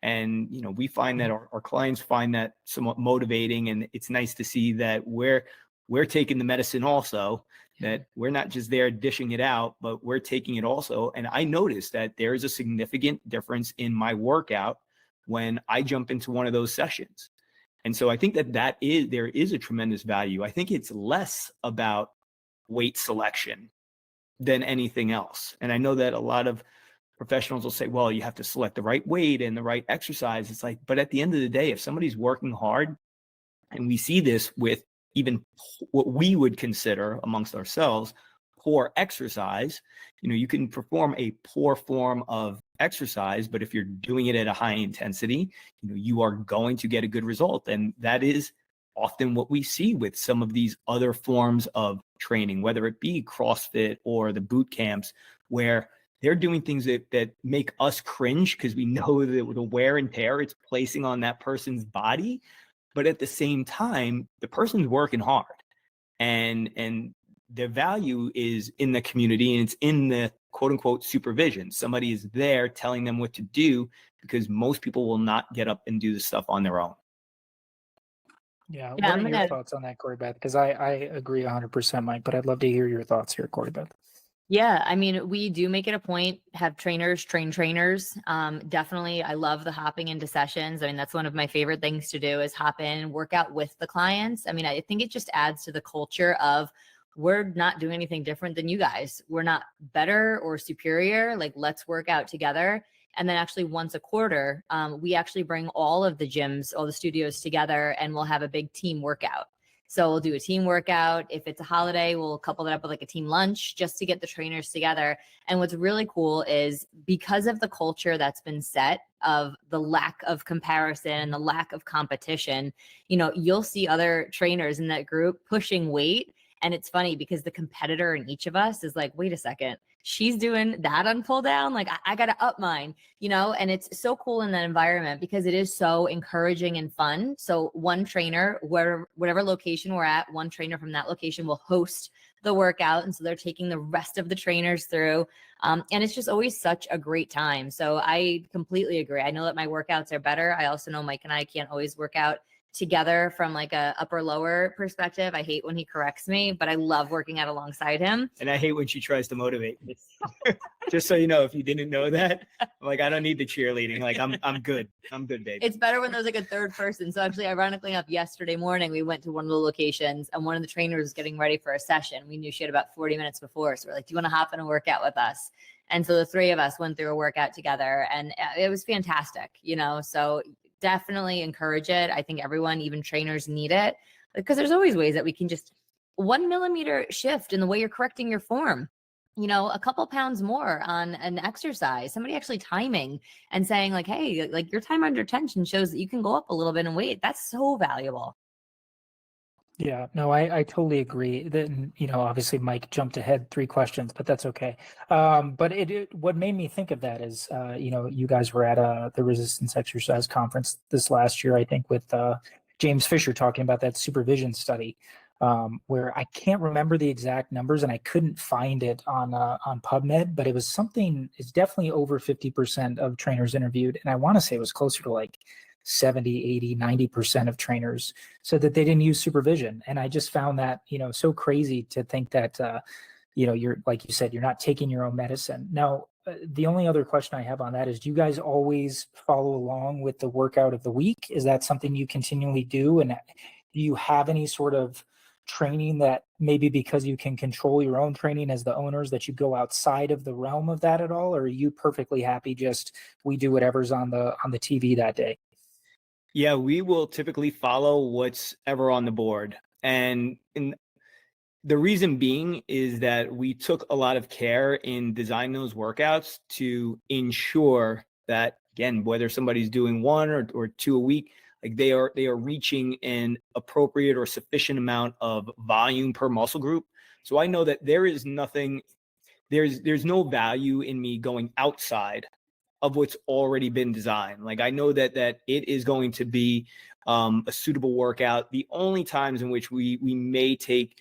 [SPEAKER 3] And, we find that our clients find that somewhat motivating, and it's nice to see that we're taking the medicine also, that we're not just there dishing it out, but we're taking it also. And I noticed that there is a significant difference in my workout when I jump into one of those sessions. And so I think there is a tremendous value. I think it's less about weight selection than anything else. And I know that a lot of professionals will say, well, you have to select the right weight and the right exercise. It's like, but at the end of the day, if somebody's working hard, and we see this with even what we would consider amongst ourselves poor exercise, you can perform a poor form of exercise, but if you're doing it at a high intensity, you are going to get a good result. And that is often what we see with some of these other forms of training, whether it be CrossFit or the boot camps, where they're doing things that make us cringe because we know the wear and tear it's placing on that person's body. But at the same time, the person's working hard, and the value is in the community, and it's in the quote unquote supervision. Somebody is there telling them what to do, because most people will not get up and do the stuff on their own.
[SPEAKER 1] Yeah. What are your thoughts on that, Corriebeth? Because I agree 100%, Mike, but I'd love to hear your thoughts here, Corriebeth.
[SPEAKER 2] Yeah, we do make it a point, have trainers train trainers. Definitely, I love the hopping into sessions. That's one of my favorite things to do, is hop in, work out with the clients. I think it just adds to the culture of, we're not doing anything different than you guys. We're not better or superior. Like, let's work out together. And then actually once a quarter, we actually bring all of the gyms, all the studios together, and we'll have a big team workout. So we'll do a team workout. If it's a holiday, we'll couple that up with like a team lunch just to get the trainers together. And what's really cool is, because of the culture that's been set of the lack of comparison and the lack of competition, you'll see other trainers in that group pushing weight. And it's funny because the competitor in each of us is like, wait a second, she's doing that on pull down. Like, I got to up mine, and it's so cool in that environment because it is so encouraging and fun. So one trainer, whatever location we're at, one trainer from that location will host the workout. And so they're taking the rest of the trainers through. And it's just always such a great time. So I completely agree. I know that my workouts are better. I also know Mike and I can't always work out together from like a upper lower perspective. I hate when he corrects me, but I love working out alongside him.
[SPEAKER 3] And I hate when she tries to motivate me. Just so you know, if you didn't know that, like, I don't need the cheerleading. Like, I'm good. I'm good, babe.
[SPEAKER 2] It's better when there's like a third person. So actually, ironically enough, yesterday morning, we went to one of the locations, and one of the trainers was getting ready for a session. We knew she had about 40 minutes before. So we're like, do you want to hop in a workout with us? And so the three of us went through a workout together, and it was fantastic, so definitely encourage it. I think everyone, even trainers, need it, because there's always ways that we can just 1 millimeter shift in the way you're correcting your form a couple pounds more on an exercise, somebody actually timing and saying like, hey, like your time under tension shows that you can go up a little bit in weight. That's so valuable.
[SPEAKER 1] Yeah, no, I totally agree. Then, obviously Mike jumped ahead 3 questions, but that's okay. But what made me think of that is, you guys were at the resistance exercise conference this last year, I think, with James Fisher talking about that supervision study, where I can't remember the exact numbers and I couldn't find it on PubMed, but it was something. It's definitely over 50% of trainers interviewed, and I want to say it was closer to like 70, 80, 90% of trainers said that they didn't use supervision. And I just found that, so crazy to think that, you're, like you said, you're not taking your own medicine. Now, the only other question I have on that is, do you guys always follow along with the workout of the week? Is that something you continually do? And do you have any sort of training that maybe because you can control your own training as the owners that you go outside of the realm of that at all? Or are you perfectly happy just we do whatever's on the TV that day?
[SPEAKER 3] Yeah, we will typically follow what's ever on the board. And the reason being is that we took a lot of care in designing those workouts to ensure that, again, whether somebody's doing 1 or 2 a week, like they are reaching an appropriate or sufficient amount of volume per muscle group. So I know that there's no value in me going outside of what's already been designed. Like I know that it is going to be a suitable workout. The only times in which we may take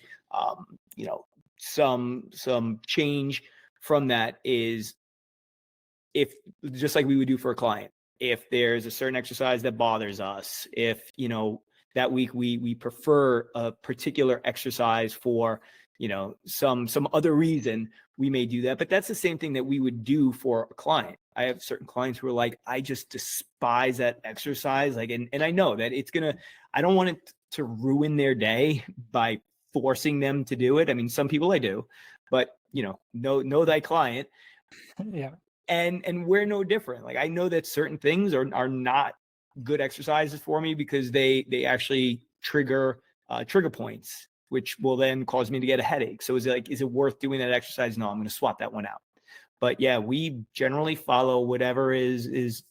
[SPEAKER 3] some change from that is if, just like we would do for a client, if there's a certain exercise that bothers us, if that week we prefer a particular exercise for some other reason, we may do that. But that's the same thing that we would do for a client. I have certain clients who are like, I just despise that exercise. Like, and I know that I don't want it to ruin their day by forcing them to do it. I mean, some people I do, but know thy client.
[SPEAKER 1] Yeah.
[SPEAKER 3] And we're no different. Like I know that certain things are not good exercises for me because they actually trigger points, which will then cause me to get a headache. So is it worth doing that exercise? No, I'm going to swap that one out. But yeah, we generally follow whatever is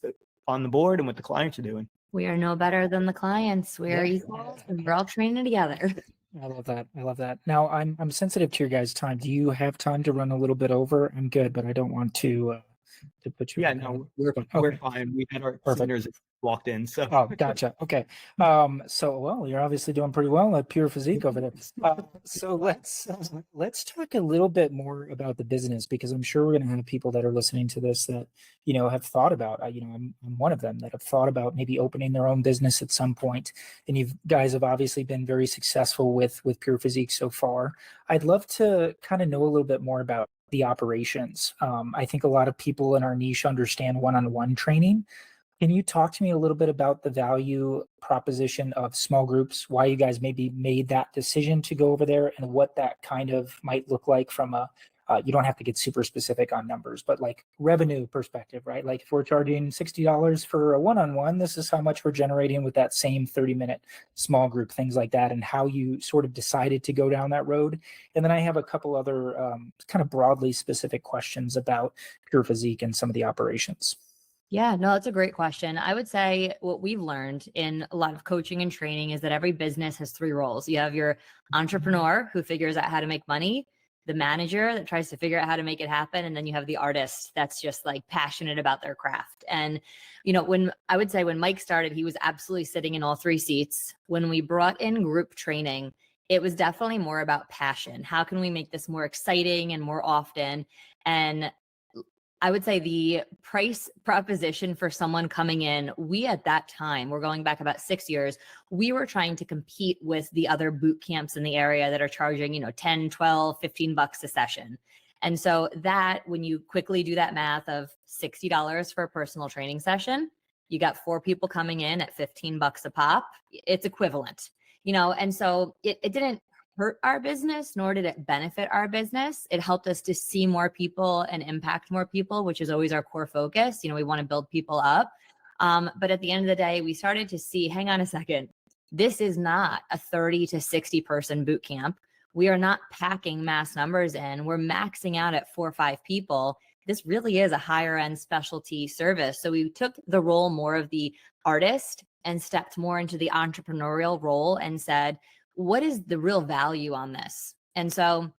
[SPEAKER 3] on the board and what the clients are doing.
[SPEAKER 2] We are no better than the clients. We are equals and we're all training together.
[SPEAKER 1] I love that. I love that. Now I'm sensitive to your guys' time. Do you have time to run a little bit over? I'm good, but I don't want to put you.
[SPEAKER 3] Yeah, no, we're fine. We had our listeners walked in. So
[SPEAKER 1] gotcha. Okay. So you're obviously doing pretty well at Pure Physique over there. So let's talk a little bit more about the business, because I'm sure we're going to have people that are listening to this that have thought about. I'm one of them that have thought about maybe opening their own business at some point. And you guys have obviously been very successful with Pure Physique so far. I'd love to kind of know a little bit more about the operations. I think a lot of people in our niche understand one-on-one training. Can you talk to me a little bit about the value proposition of small groups, why you guys maybe made that decision to go over there, and what that kind of might look like from you don't have to get super specific on numbers, but like revenue perspective, right? Like if we're charging $60 for a one-on-one, this is how much we're generating with that same 30-minute small group, things like that, and how you sort of decided to go down that road. And then I have a couple other kind of broadly specific questions about Pure Physique and some of the operations.
[SPEAKER 2] Yeah, no, that's a great question. I would say what we've learned in a lot of coaching and training is that every business has 3 roles. You have your entrepreneur who figures out how to make money, the manager that tries to figure out how to make it happen, and then you have the artist that's just like passionate about their craft. And when Mike started, he was absolutely sitting in all 3 seats. When we brought in group training, it was definitely more about passion. How can we make this more exciting and more often? And I would say the price proposition for someone coming in, we at that time, we're going back about 6 years, we were trying to compete with the other boot camps in the area that are charging, 10, 12, $15 a session. And so that, when you quickly do that math of $60 for a personal training session, you got 4 people coming in at $15 a pop, it's equivalent, and so it didn't hurt our business, nor did it benefit our business. It helped us to see more people and impact more people, which is always our core focus. We want to build people up. But at the end of the day, we started to see, hang on a second, this is not a 30 to 60 person boot camp. We are not packing mass numbers in. We're maxing out at 4 or 5 people. This really is a higher end specialty service. So we took the role more of the artist and stepped more into the entrepreneurial role and said, what is the real value on this? And so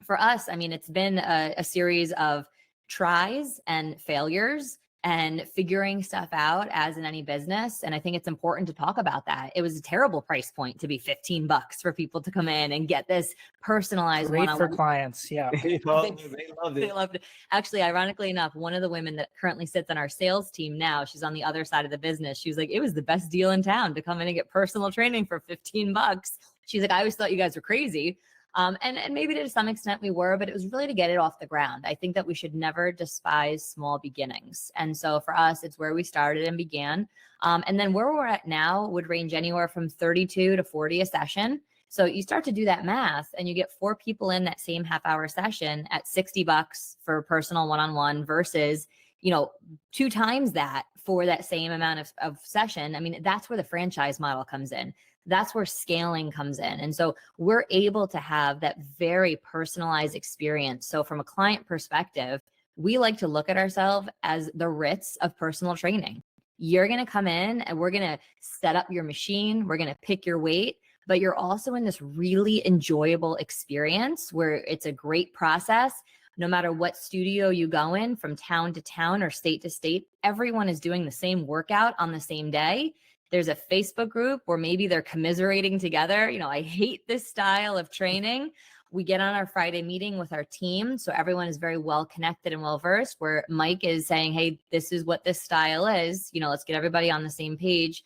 [SPEAKER 2] for us, I mean, it's been a series of tries and failures and figuring stuff out as in any business. And I think it's important to talk about that. It was a terrible price point to be $15 for people to come in and get this personalized
[SPEAKER 1] Great
[SPEAKER 2] one-on-one.
[SPEAKER 1] for clients. Yeah.
[SPEAKER 3] They loved it.
[SPEAKER 2] They loved it. Actually, ironically enough, one of the women that currently sits on our sales team now, she's on the other side of the business. She was like, it was the best deal in town to come in and get personal training for $15. She's like, I always thought you guys were crazy. And maybe to some extent we were, but it was really to get it off the ground. I think that we should never despise small beginnings. And so for us, it's where we started and began. And then where we're at now would range anywhere from 32 to 40 a session. So you start to do that math and you get 4 people in that same half-hour session at $60 for a personal one-on-one versus, 2 times that for that same amount of session. I mean, that's where the franchise model comes in. That's where scaling comes in. And so we're able to have that very personalized experience. So from a client perspective, we like to look at ourselves as the Ritz of personal training. You're going to come in and we're going to set up your machine. We're going to pick your weight, but you're also in this really enjoyable experience where it's a great process. No matter what studio you go in, from town to town or state to state, everyone is doing the same workout on the same day. There's a Facebook group where maybe they're commiserating together. I hate this style of training. We get on our Friday meeting with our team. So everyone is very well connected and well versed, where Mike is saying, hey, this is what this style is. Let's get everybody on the same page.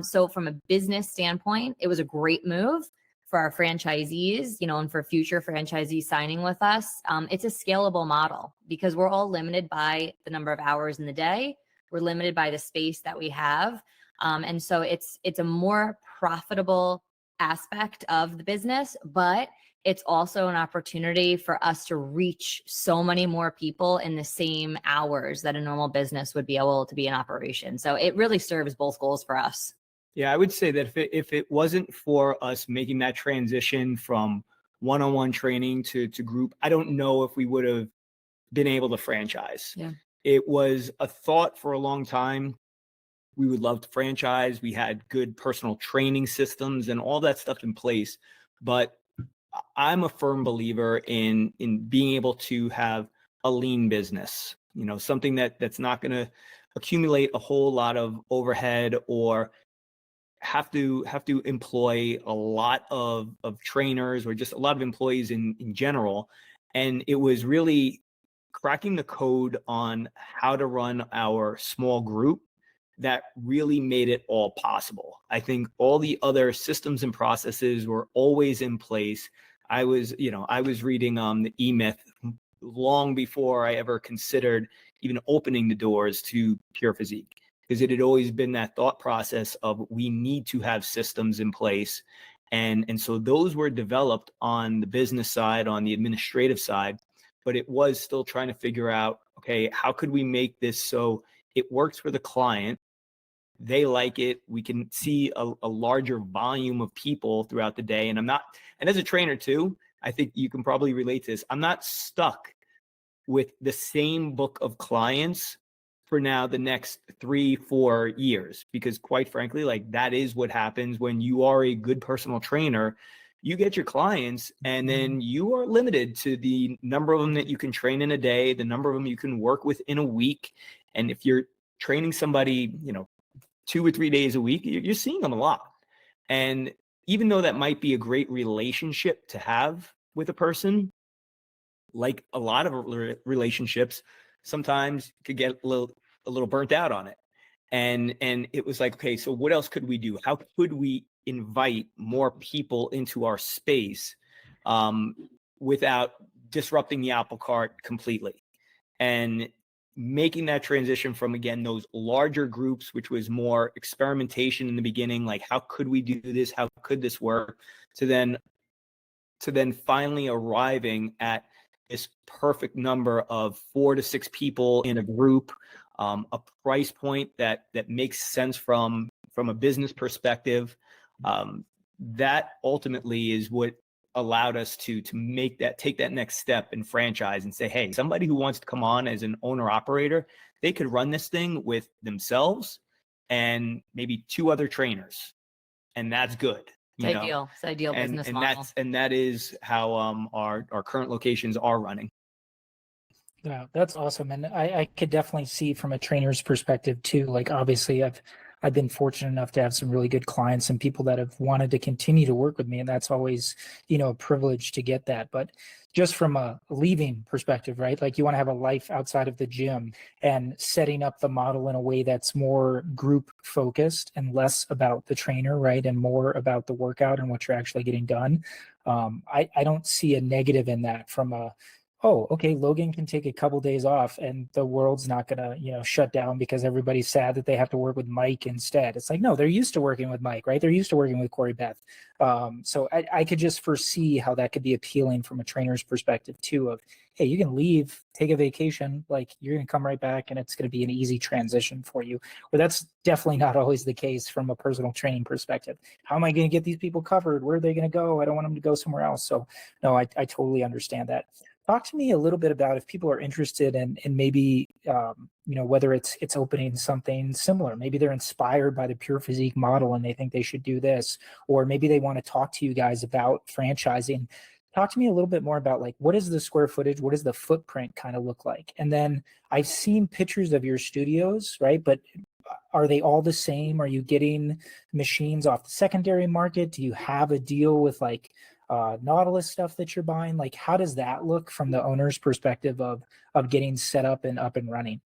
[SPEAKER 2] So from a business standpoint, it was a great move for our franchisees, and for future franchisees signing with us. It's a scalable model because we're all limited by the number of hours in the day. We're limited by the space that we have. And so it's a more profitable aspect of the business, but it's also an opportunity for us to reach so many more people in the same hours that a normal business would be able to be in operation. So it really serves both goals for us.
[SPEAKER 3] Yeah, I would say that if it wasn't for us making that transition from one-on-one training to group, I don't know if we would have been able to franchise.
[SPEAKER 2] Yeah.
[SPEAKER 3] It was a thought for a long time. We would love to franchise. We had good personal training systems and all that stuff in place. But I'm a firm believer in being able to have a lean business, something that's not going to accumulate a whole lot of overhead or have to employ a lot of trainers or just a lot of employees in general. And it was really cracking the code on how to run our small group that really made it all possible. I think all the other systems and processes were always in place. I was reading the E-Myth long before I ever considered even opening the doors to Pure Physique, because it had always been that thought process of we need to have systems in place. And so those were developed on the business side, on the administrative side, but it was still trying to figure out, okay, how could we make this so it works for the client? They like it. We can see a larger volume of people throughout the day. And as a trainer too, I think you can probably relate to this. I'm not stuck with the same book of clients for now the next 3-4 years, because quite frankly, like that is what happens when you are a good personal trainer. You get your clients and then you are limited to the number of them that you can train in a day, the number of them you can work with in a week. And if you're training somebody, 2 or 3 days a week, you're seeing them a lot. And even though that might be a great relationship to have with a person, like a lot of relationships, sometimes you could get a little burnt out on it. And it was like, okay, so what else could we do? How could we invite more people into our space without disrupting the apple cart completely? And making that transition from, again, those larger groups, which was more experimentation in the beginning, like how could we do this? How could this work? To then finally arriving at this perfect number of 4 to 6 people in a group, a price point that makes sense from a business perspective. That ultimately is what allowed us to take that next step in franchise and say, hey, somebody who wants to come on as an owner operator, they could run this thing with themselves and maybe 2 other trainers, and that's good.
[SPEAKER 2] It's ideal. It's ideal business model.
[SPEAKER 3] That is how our current locations are running.
[SPEAKER 1] Yeah, that's awesome. And I could definitely see from a trainer's perspective too. Like obviously I've been fortunate enough to have some really good clients and people that have wanted to continue to work with me. And that's always, a privilege to get that. But just from a leaving perspective, right? Like you want to have a life outside of the gym, and setting up the model in a way that's more group focused and less about the trainer, right? And more about the workout and what you're actually getting done. I don't see a negative in that from oh, okay, Logan can take a couple days off and the world's not going to, shut down because everybody's sad that they have to work with Mike instead. It's like, no, they're used to working with Mike, right? They're used to working with Corriebeth. So I could just foresee how that could be appealing from a trainer's perspective too, of, hey, you can leave, take a vacation, like you're going to come right back and it's going to be an easy transition for you. But that's definitely not always the case from a personal training perspective. How am I going to get these people covered? Where are they going to go? I don't want them to go somewhere else. So no, I totally understand that. Talk to me a little bit about if people are interested in maybe, whether it's opening something similar. Maybe they're inspired by the Pure Physique model and they think they should do this, or maybe they want to talk to you guys about franchising. Talk to me a little bit more about like, what is the square footage? What does the footprint kind of look like? And then I've seen pictures of your studios, right? But are they all the same? Are you getting machines off the secondary market? Do you have a deal with like Nautilus stuff that you're buying? Like, how does that look from the owner's perspective of getting set up and running?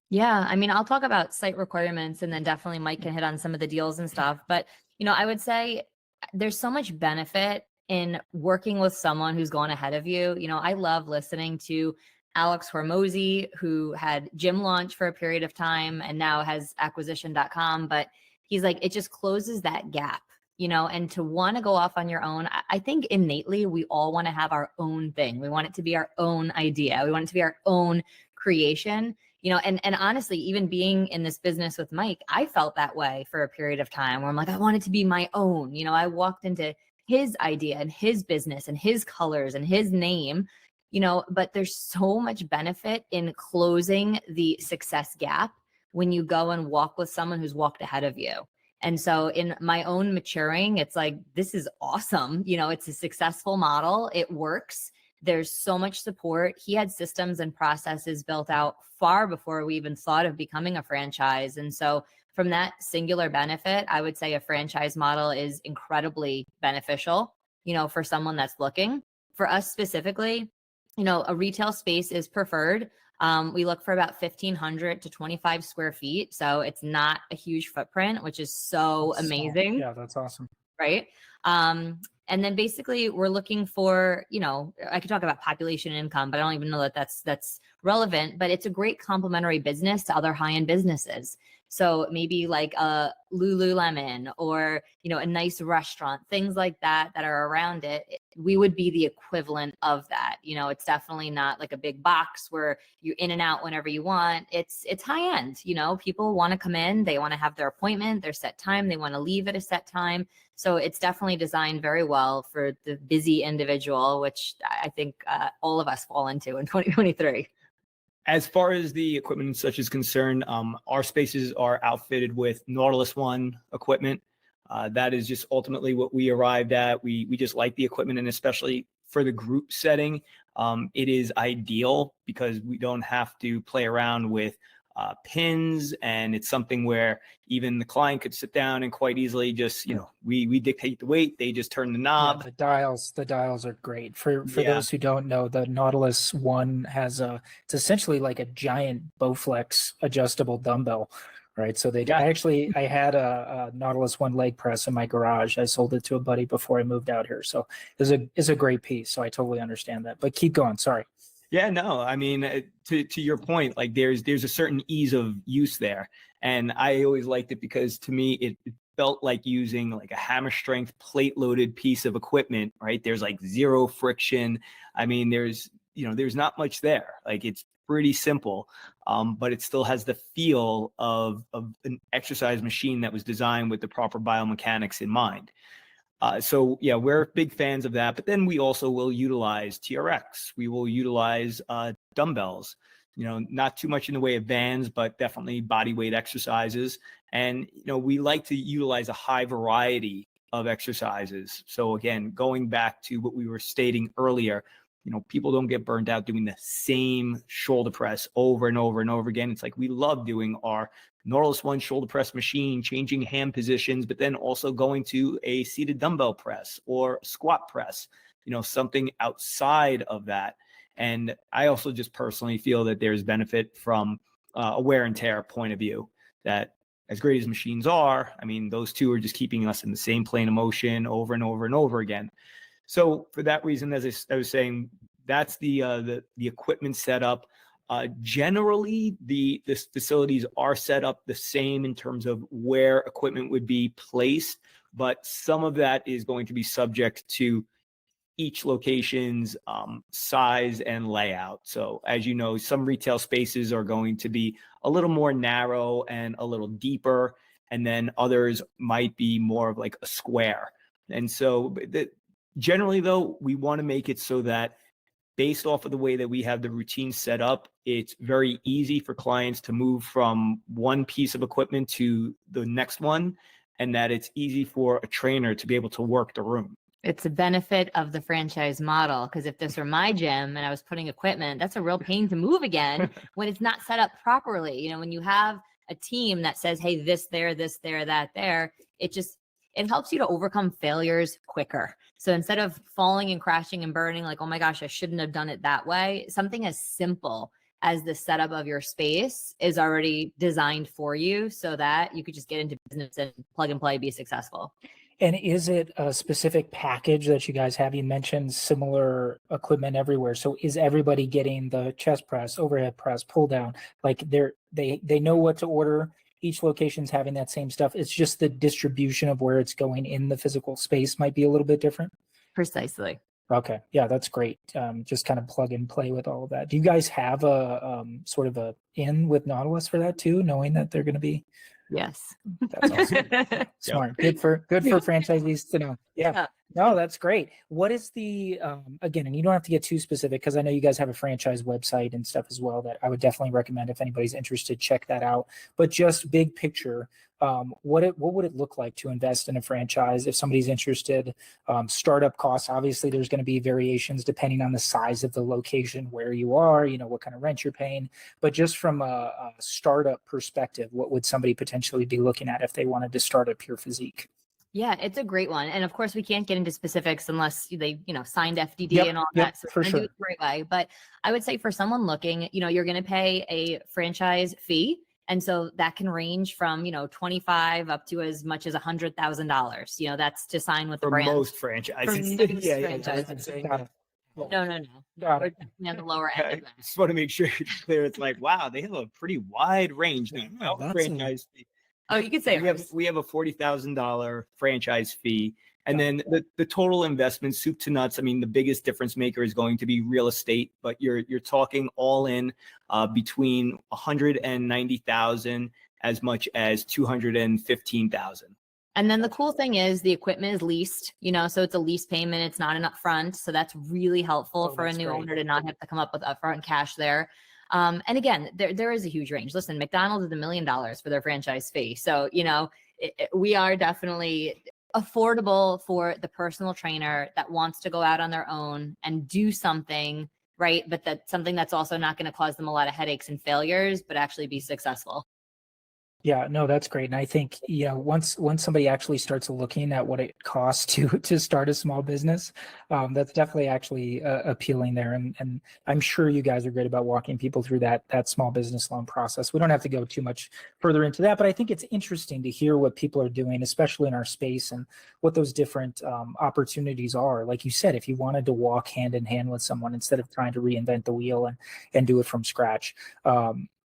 [SPEAKER 2] Yeah, I mean, I'll talk about site requirements and then definitely Mike can hit on some of the deals and stuff. But, I would say there's so much benefit in working with someone who's gone ahead of you. I love listening to Alex Hormozy, who had Gym Launch for a period of time and now has acquisition.com. But he's like, it just closes that gap. And to want to go off on your own, I think innately we all want to have our own thing. We want it to be our own idea. We want it to be our own creation, and honestly, even being in this business with Mike, I felt that way for a period of time where I'm like, I want it to be my own. I walked into his idea and his business and his colors and his name, but there's so much benefit in closing the success gap when you go and walk with someone who's walked ahead of you. And so in my own maturing, it's like, this is awesome. It's a successful model. It works. There's so much support. He had systems and processes built out far before we even thought of becoming a franchise. And so from that singular benefit, I would say a franchise model is incredibly beneficial, for someone that's looking. For us specifically, a retail space is preferred. We look for about 1,500 to 25 square feet. So it's not a huge footprint, which is so amazing.
[SPEAKER 1] Yeah, that's awesome.
[SPEAKER 2] Right. And then basically we're looking for, I could talk about population and income, but I don't even know that that's relevant, but it's a great complementary business to other high-end businesses. So maybe like a Lululemon or, a nice restaurant, things like that are around it. We would be the equivalent of that. It's definitely not like a big box where you're in and out whenever you want. It's high end. People want to come in, they want to have their appointment, their set time, they want to leave at a set time. So it's definitely designed very well for the busy individual, which I think all of us fall into in 2023.
[SPEAKER 3] As far as the equipment and such is concerned, our spaces are outfitted with Nautilus One equipment. That is just ultimately what we arrived at. We just like the equipment, and especially for the group setting, it is ideal because we don't have to play around with pins, and it's something where even the client could sit down and quite easily just, we dictate the weight, they just turn the knob.
[SPEAKER 1] Yeah, the dials are great. For those who don't know, the Nautilus One has it's essentially like a giant Bowflex adjustable dumbbell, right? So I had a Nautilus One leg press in my garage. I sold it to a buddy before I moved out here. So it's a great piece. So I totally understand that, but keep going. Sorry.
[SPEAKER 3] Yeah, no, I mean, to your point, like there's a certain ease of use there. And I always liked it because to me, it felt like using like a hammer strength plate loaded piece of equipment, right? There's like zero friction. I mean, there's not much there. Like it's pretty simple, but it still has the feel of an exercise machine that was designed with the proper biomechanics in mind. So yeah, we're big fans of that. But then we also will utilize TRX. We will utilize dumbbells. Not too much in the way of bands, but definitely body weight exercises. And we like to utilize a high variety of exercises. So again, going back to what we were stating earlier, people don't get burned out doing the same shoulder press over and over and over again. It's like we love doing our Nautilus One shoulder press machine, changing hand positions, but then also going to a seated dumbbell press or squat press, something outside of that. And I also just personally feel that there's benefit from a wear and tear point of view, that as great as machines are, I mean, those two are just keeping us in the same plane of motion over and over and over again. So for that reason, as I was saying, that's the equipment setup. Generally, the facilities are set up the same in terms of where equipment would be placed, but some of that is going to be subject to each location's size and layout. So as you know, some retail spaces are going to be a little more narrow and a little deeper, and then others might be more of like a square. And so generally, though, we want to make it so that based off of the way that we have the routine set up, it's very easy for clients to move from one piece of equipment to the next one, and that it's easy for a trainer to be able to work the room.
[SPEAKER 2] It's a benefit of the franchise model, because if this were my gym and I was putting equipment, that's a real pain to move again when it's not set up properly. When you have a team that says, hey, this there, that there, it helps you to overcome failures quicker. So instead of falling and crashing and burning, like, oh my gosh, I shouldn't have done it that way, something as simple as the setup of your space is already designed for you so that you could just get into business and plug and play, be successful.
[SPEAKER 1] And is it a specific package that you guys have? You mentioned similar equipment everywhere. So is everybody getting the chest press, overhead press, pull down? Like they know what to order. Each location's having that same stuff. It's just the distribution of where it's going in the physical space might be a little bit different.
[SPEAKER 2] Precisely.
[SPEAKER 1] Okay. Yeah, that's great. Just kind of plug and play with all of that. Do you guys have a sort of a in with Nautilus for that too, knowing that they're going to be?
[SPEAKER 2] Yes.
[SPEAKER 1] That's awesome. Smart. Good for franchisees to know. Yeah. No, that's great. What is the again, and you don't have to get too specific because I know you guys have a franchise website and stuff as well that I would definitely recommend if anybody's interested, check that out. But just big picture, what would it look like to invest in a franchise if somebody's interested? Startup costs, obviously there's going to be variations depending on the size of the location, where you are, what kind of rent you're paying. But just from a startup perspective, what would somebody potentially be looking at if they wanted to start a Pure Physique?
[SPEAKER 2] Yeah, it's a great one. And of course, we can't get into specifics unless they, signed FDD and all that. So
[SPEAKER 1] for sure.
[SPEAKER 2] Do it the right way. But I would say for someone looking, you're going to pay a franchise fee. And so that can range from, 25 up to as much as $100,000. That's to sign with the brand.
[SPEAKER 3] Most franchises.
[SPEAKER 2] Franchises. No.
[SPEAKER 1] Got it.
[SPEAKER 2] On the lower end of that.
[SPEAKER 3] Just want to make sure it's clear. It's like, wow, they have a pretty wide range. Franchise fee.
[SPEAKER 2] Oh, you could say
[SPEAKER 3] we have a $40,000 franchise fee. And then the total investment, soup to nuts. I mean, the biggest difference maker is going to be real estate, but you're talking all in between $190,000 as much as $215,000.
[SPEAKER 2] And then the cool thing is the equipment is leased, so it's a lease payment. It's not an upfront. So that's really helpful for a new owner to not have to come up with upfront cash there. And again, there is a huge range. Listen, McDonald's is $1 million for their franchise fee. So, we are definitely affordable for the personal trainer that wants to go out on their own and do something, right? But that's something that's also not going to cause them a lot of headaches and failures, but actually be successful.
[SPEAKER 1] Yeah, no, that's great. And I think, once somebody actually starts looking at what it costs to start a small business, that's definitely actually appealing there. And I'm sure you guys are great about walking people through that small business loan process. We don't have to go too much further into that, but I think it's interesting to hear what people are doing, especially in our space, and what those different opportunities are. Like you said, if you wanted to walk hand in hand with someone instead of trying to reinvent the wheel and do it from scratch,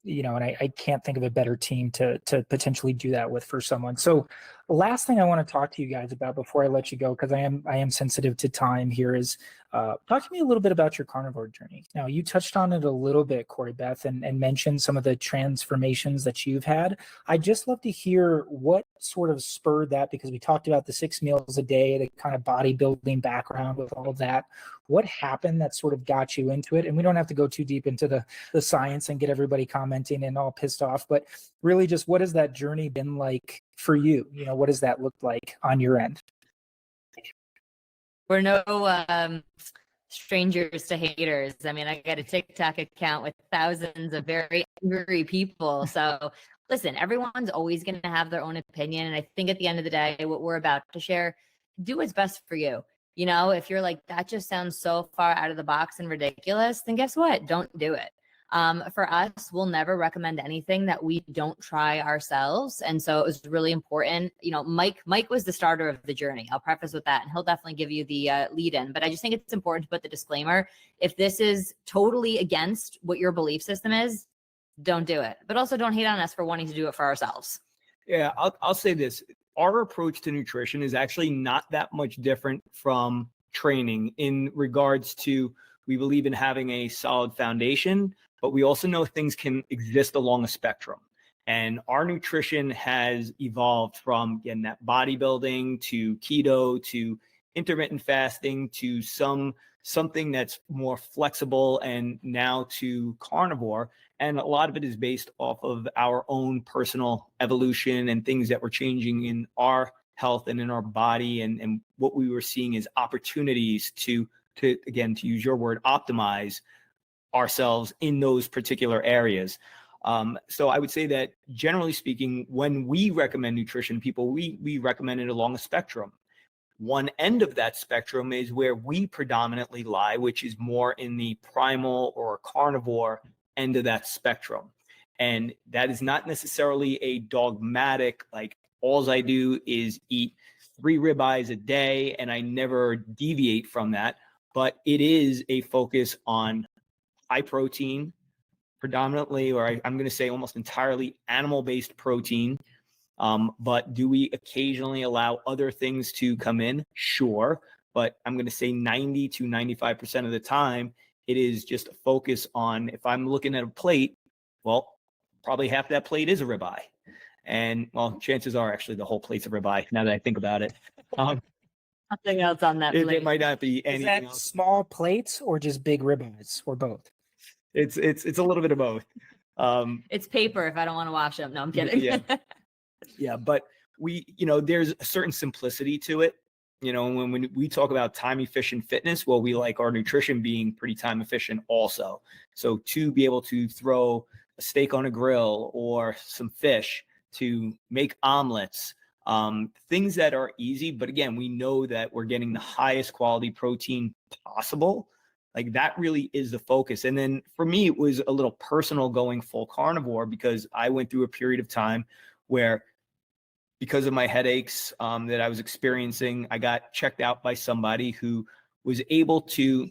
[SPEAKER 1] and I can't think of a better team to potentially do that with for someone. So last thing I want to talk to you guys about before I let you go, because I am sensitive to time here, is talk to me a little bit about your carnivore journey. Now, you touched on it a little bit, Corriebeth, and mentioned some of the transformations that you've had. I'd just love to hear what sort of spurred that, because we talked about the 6 meals a day, the kind of bodybuilding background with all of that. What happened that sort of got you into it? And we don't have to go too deep into the science and get everybody commenting and all pissed off, but really just what has that journey been like for you? You know, what does that look like on your end?
[SPEAKER 2] We're no strangers to haters. I mean, I got a TikTok account with thousands of very angry people. So listen, everyone's always going to have their own opinion. And I think at the end of the day, what we're about to share, do what's best for you. You know, if you're like, that just sounds so far out of the box and ridiculous, then guess what? Don't do it. For us, we'll never recommend anything that we don't try ourselves. And so it was really important. You know, Mike was the starter of the journey. I'll preface with that, and he'll definitely give you the lead in. But I just think it's important to put the disclaimer. If this is totally against what your belief system is, don't do it. But also don't hate on us for wanting to do it for ourselves.
[SPEAKER 3] Yeah, I'll say this. Our approach to nutrition is actually not that much different from training in regards to, we believe in having a solid foundation, but we also know things can exist along a spectrum. And our nutrition has evolved from, again, that bodybuilding to keto to intermittent fasting to something that's more flexible, and now to carnivore. And a lot of it is based off of our own personal evolution and things that were changing in our health and in our body, and what we were seeing as opportunities to again, to use your word, optimize ourselves in those particular areas. So I would say that generally speaking, when we recommend nutrition, people, we recommend it along a spectrum. One end of that spectrum is where we predominantly lie, which is more in the primal or carnivore end of that spectrum. And that is not necessarily a dogmatic, like, all I do is eat 3 ribeyes a day and I never deviate from that. But it is a focus on high protein, predominantly, or I'm going to say almost entirely animal-based protein. But do we occasionally allow other things to come in? Sure. But I'm going to say 90 to 95% of the time, it is just a focus on, if I'm looking at a plate, well, probably half that plate is a ribeye. And well, chances are actually the whole plate's a ribeye, now that I think about it.
[SPEAKER 2] Nothing else on that plate.
[SPEAKER 3] It might not be anything
[SPEAKER 1] Is that
[SPEAKER 3] else.
[SPEAKER 1] small plates or just big ribeyes or both?
[SPEAKER 3] It's a little bit of both.
[SPEAKER 2] It's paper if I don't want to wash them. No, I'm kidding.
[SPEAKER 3] Yeah. Yeah, but there's a certain simplicity to it. When we talk about time efficient fitness, well, we like our nutrition being pretty time efficient also. So to be able to throw a steak on a grill or some fish, to make omelets, things that are easy, but again, we know that we're getting the highest quality protein possible. Like, that really is the focus. And then for me, it was a little personal going full carnivore, because I went through a period of time where, because of my headaches that I was experiencing, I got checked out by somebody who was able to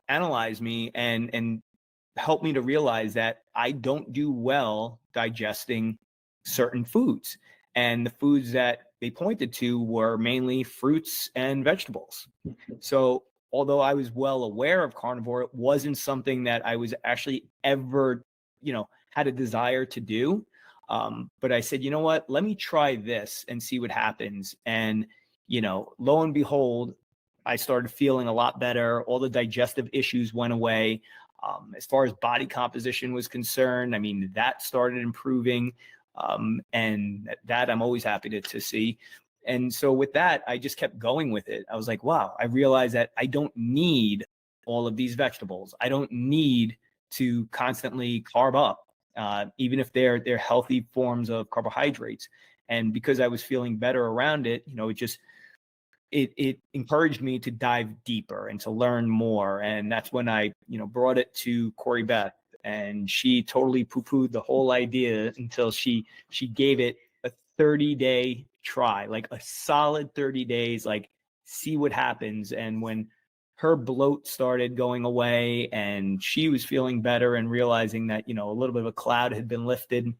[SPEAKER 3] analyze me and help me to realize that I don't do well digesting certain foods. And the foods that they pointed to were mainly fruits and vegetables. So although I was well aware of carnivore, it wasn't something that I was actually ever, had a desire to do. But I said, you know what, let me try this and see what happens. And, lo and behold, I started feeling a lot better. All the digestive issues went away. As far as body composition was concerned, I mean, that started improving. And that I'm always happy to see. And so with that, I just kept going with it. I was like, wow, I realized that I don't need all of these vegetables. I don't need to constantly carb up, even if they're healthy forms of carbohydrates. And because I was feeling better around it, it encouraged me to dive deeper and to learn more. And that's when I, brought it to Corriebeth, and she totally poo-pooed the whole idea until she gave it a 30-day try, like a solid 30 days, like, see what happens. And when her bloat started going away and she was feeling better and realizing that, a little bit of a cloud had been lifted,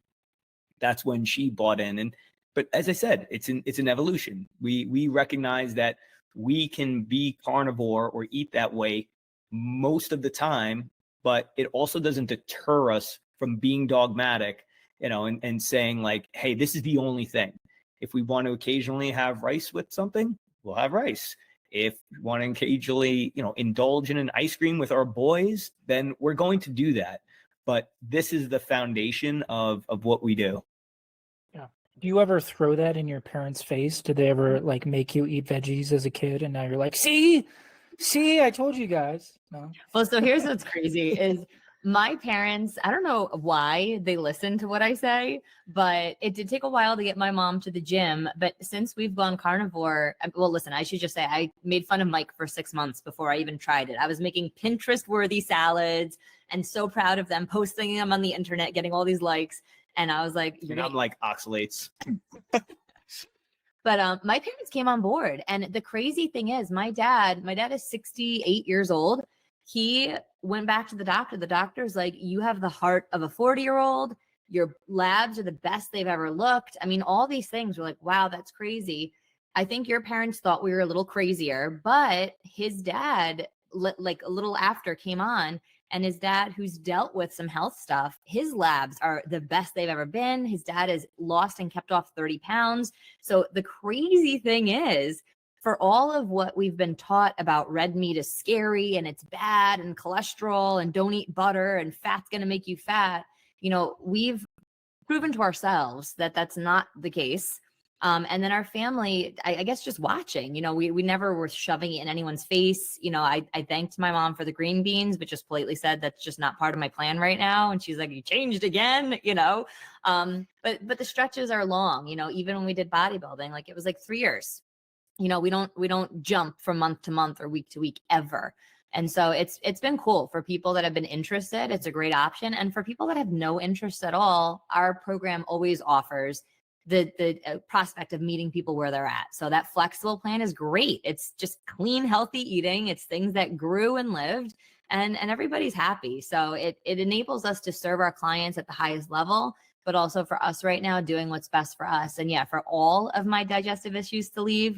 [SPEAKER 3] that's when she bought in. And but as I said, it's an evolution. We recognize that we can be carnivore or eat that way most of the time, but it also doesn't deter us from being dogmatic, and saying like, hey, this is the only thing. If we want to occasionally have rice with something, we'll have rice. If we want to occasionally, indulge in an ice cream with our boys, then we're going to do that. But this is the foundation of what we do.
[SPEAKER 1] Yeah. Do you ever throw that in your parents' face? Did they ever like make you eat veggies as a kid, and now you're like, see, I told you guys. No.
[SPEAKER 2] Well, so here's what's crazy is my parents, I don't know why they listen to what I say, but it did take a while to get my mom to the gym. But since we've gone carnivore, well, listen, I should just say I made fun of Mike for 6 months before I even tried it. I was making Pinterest-worthy salads and so proud of them, posting them on the internet, getting all these likes. And I was like,
[SPEAKER 3] I'm like oxalates.
[SPEAKER 2] But my parents came on board. And the crazy thing is my dad is 68 years old. He went back to the doctor. The doctor's like, you have the heart of a 40-year-old. Your labs are the best they've ever looked. I mean, all these things were like, wow, that's crazy. I think your parents thought we were a little crazier, but his dad, like a little after, came on. And his dad, who's dealt with some health stuff, his labs are the best they've ever been. His dad has lost and kept off 30 pounds. So the crazy thing is, for all of what we've been taught about red meat is scary and it's bad and cholesterol and don't eat butter and fat's going to make you fat, we've proven to ourselves that that's not the case. And then our family, I guess, just watching, we never were shoving it in anyone's face. I thanked my mom for the green beans, but just politely said that's just not part of my plan right now. And she's like, you changed again, but the stretches are long, even when we did bodybuilding, like it was like 3 years, we don't jump from month to month or week to week ever. And so it's been cool for people that have been interested. It's a great option. And for people that have no interest at all, our program always offers the prospect of meeting people where they're at. So that flexible plan is great. It's just clean, healthy eating. It's things that grew and lived, and everybody's happy. So it enables us to serve our clients at the highest level, but also for us right now, doing what's best for us. And yeah, for all of my digestive issues to leave,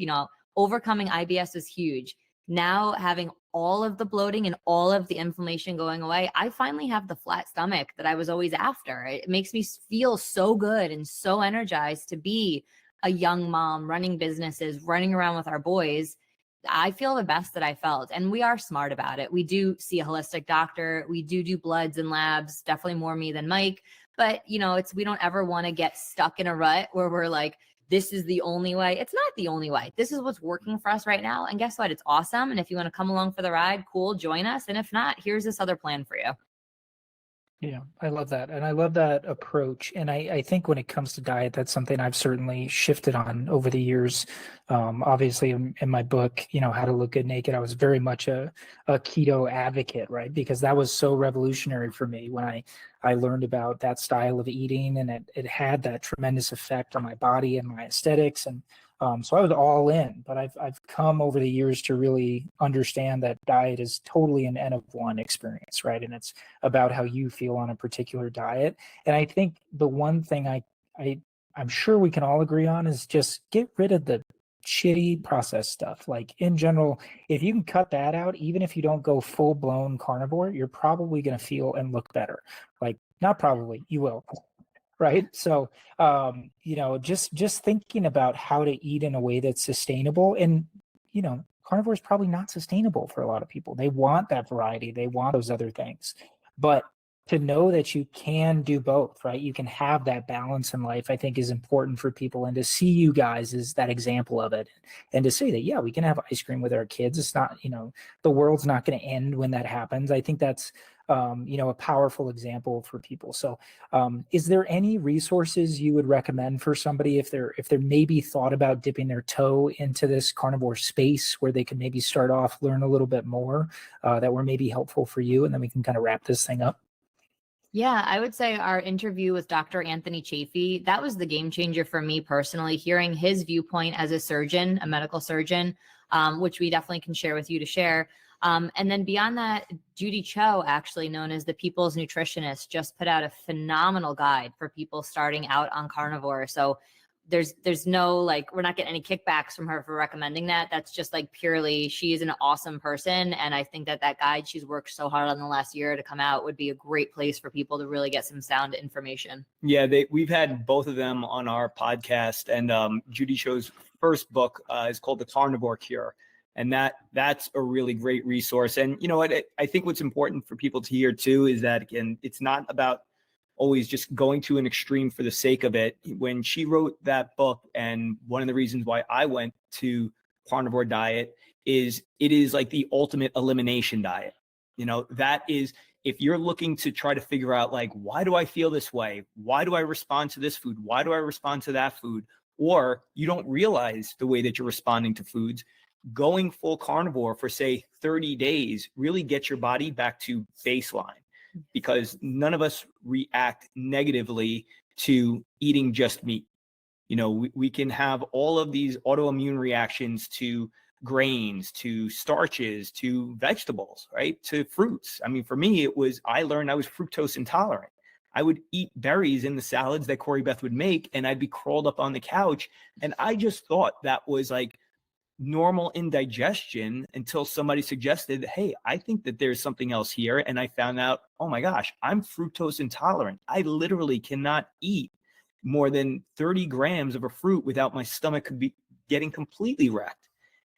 [SPEAKER 2] overcoming IBS is huge. Now having all of the bloating and all of the inflammation going away, I finally have the flat stomach that I was always after. It makes me feel so good and so energized to be a young mom running businesses, running around with our boys. I feel the best that I felt, and we are smart about it. We do see a holistic doctor. We do bloods and labs, definitely more me than Mike. But, we don't ever want to get stuck in a rut where we're like, this is the only way. It's not the only way. This is what's working for us right now. And guess what? It's awesome. And if you want to come along for the ride, cool, join us. And if not, here's this other plan for you.
[SPEAKER 1] Yeah, I love that. And I love that approach. And I think when it comes to diet, that's something I've certainly shifted on over the years. Obviously, in my book, How to Look Good Naked, I was very much a keto advocate, right? Because that was so revolutionary for me when I learned about that style of eating, and it had that tremendous effect on my body and my aesthetics. And so I was all in, but I've come over the years to really understand that diet is totally an N of one experience, right? And it's about how you feel on a particular diet. And I think the one thing I'm sure we can all agree on is just get rid of the shitty processed stuff. Like in general, if you can cut that out, even if you don't go full blown carnivore, you're probably going to feel and look better. Like not probably, you will. Right. So, just thinking about how to eat in a way that's sustainable, and, carnivore is probably not sustainable for a lot of people. They want that variety. They want those other things, but to know that you can do both, right? You can have that balance in life, I think is important for people. And to see you guys as that example of it, and to say that, yeah, we can have ice cream with our kids. It's not, the world's not going to end when that happens. I think that's, a powerful example for people. So is there any resources you would recommend for somebody if they're maybe thought about dipping their toe into this carnivore space, where they could maybe start off, learn a little bit more that were maybe helpful for you, and then we can kind of wrap this thing up?
[SPEAKER 2] Yeah, I would say our interview with Dr. Anthony Chafee, that was the game changer for me personally, hearing his viewpoint as a surgeon, a medical surgeon, which we definitely can share with you to share. And then beyond that, Judy Cho, actually known as the People's Nutritionist, just put out a phenomenal guide for people starting out on carnivore. So there's no, like, we're not getting any kickbacks from her for recommending that. That's just like purely, she is an awesome person. And I think that guide she's worked so hard on the last year to come out would be a great place for people to really get some sound information.
[SPEAKER 3] Yeah, we've had both of them on our podcast, and Judy Cho's first book is called The Carnivore Cure. And that's a really great resource. And you know what, I think what's important for people to hear too is that, again, it's not about always just going to an extreme for the sake of it. When she wrote that book, and one of the reasons why I went to carnivore diet is it is like the ultimate elimination diet. You know, that is, if you're looking to try to figure out, like, why do I feel this way? Why do I respond to this food? Why do I respond to that food? Or you don't realize the way that you're responding to foods, going full carnivore for, say, 30 days really gets your body back to baseline, because none of us react negatively to eating just meat. You know, we can have all of these autoimmune reactions to grains, to starches, to vegetables, right? To fruits. I mean, for me, I learned I was fructose intolerant. I would eat berries in the salads that Corriebeth would make, and I'd be crawled up on the couch. And I just thought that was like normal indigestion until somebody suggested, hey, I think that there's something else here. And I found out, oh my gosh, I'm fructose intolerant. I literally cannot eat more than 30 grams of a fruit without my stomach could be getting completely wrecked.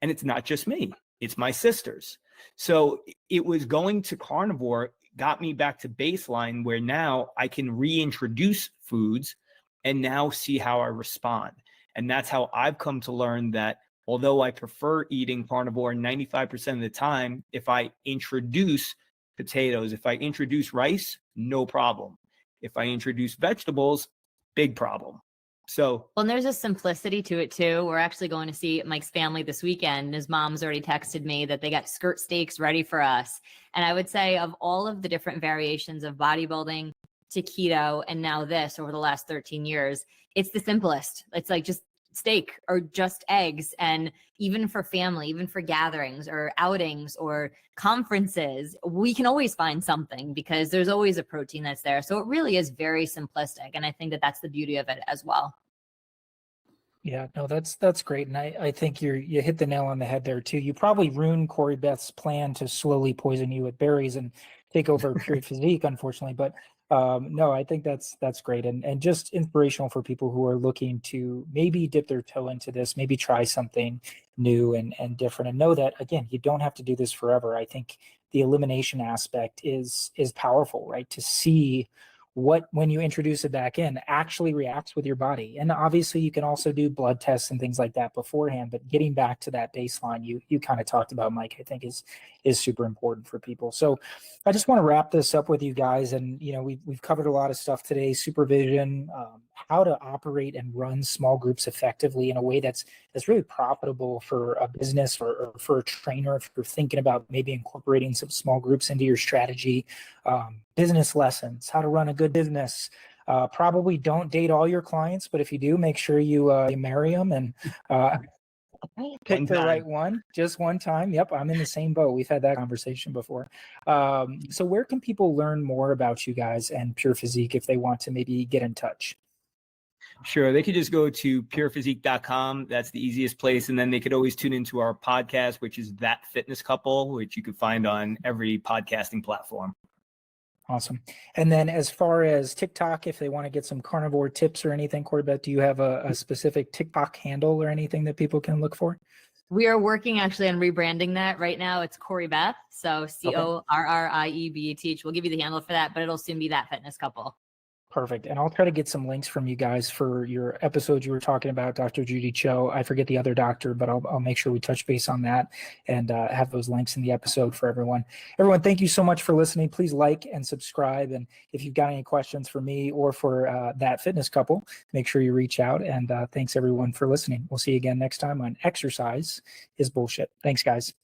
[SPEAKER 3] And it's not just me, it's my sisters. So it was going to carnivore got me back to baseline, where now I can reintroduce foods and now see how I respond. And that's how I've come to learn that although I prefer eating carnivore 95% of the time, if I introduce potatoes, if I introduce rice, no problem. If I introduce vegetables, big problem. So,
[SPEAKER 2] well, and there's a simplicity to it too. We're actually going to see Mike's family this weekend. His mom's already texted me that they got skirt steaks ready for us. And I would say, of all of the different variations of bodybuilding to keto and now this over the last 13 years, it's the simplest. It's like just steak or just eggs. And even for family, even for gatherings or outings or conferences, we can always find something because there's always a protein that's there. So it really is very simplistic. And I think that that's the beauty of it as well.
[SPEAKER 1] Yeah, no, that's great. And I think you hit the nail on the head there too. You probably ruined Corriebeth's plan to slowly poison you with berries and take over Pure Physique, unfortunately. But no, I think that's great and just inspirational for people who are looking to maybe dip their toe into this, maybe try something new and different, and know that, again, you don't have to do this forever. I think the elimination aspect is powerful, right? To see what, when you introduce it back in, actually reacts with your body. And obviously you can also do blood tests and things like that beforehand, but getting back to that baseline you kind of talked about, Mike, I think is super important for people. So I just want to wrap this up with you guys. And, you know, we've covered a lot of stuff today: supervision, how to operate and run small groups effectively in a way that's really profitable for a business or for a trainer, if you're thinking about maybe incorporating some small groups into your strategy, business lessons, how to run a good business. Probably don't date all your clients, but if you do, make sure you marry them and pick the right one just one time. Yep, I'm in the same boat. We've had that conversation before. So where can people learn more about you guys and Pure Physique if they want to maybe get in touch?
[SPEAKER 3] Sure. They could just go to purephysique.com. That's the easiest place. And then they could always tune into our podcast, which is That Fitness Couple, which you can find on every podcasting platform.
[SPEAKER 1] Awesome. And then as far as TikTok, if they want to get some carnivore tips or anything, Corriebeth, do you have a specific TikTok handle or anything that people can look for?
[SPEAKER 2] We are working actually on rebranding that right now. It's Corriebeth. So Corriebeth. We'll give you the handle for that, but it'll soon be That Fitness Couple.
[SPEAKER 1] Perfect. And I'll try to get some links from you guys for your episode you were talking about, Dr. Judy Cho. I forget the other doctor, but I'll make sure we touch base on that and have those links in the episode for everyone. Everyone, thank you so much for listening. Please like and subscribe. And if you've got any questions for me or for That Fitness Couple, make sure you reach out. And thanks everyone for listening. We'll see you again next time on Exercise is Bullshit. Thanks, guys.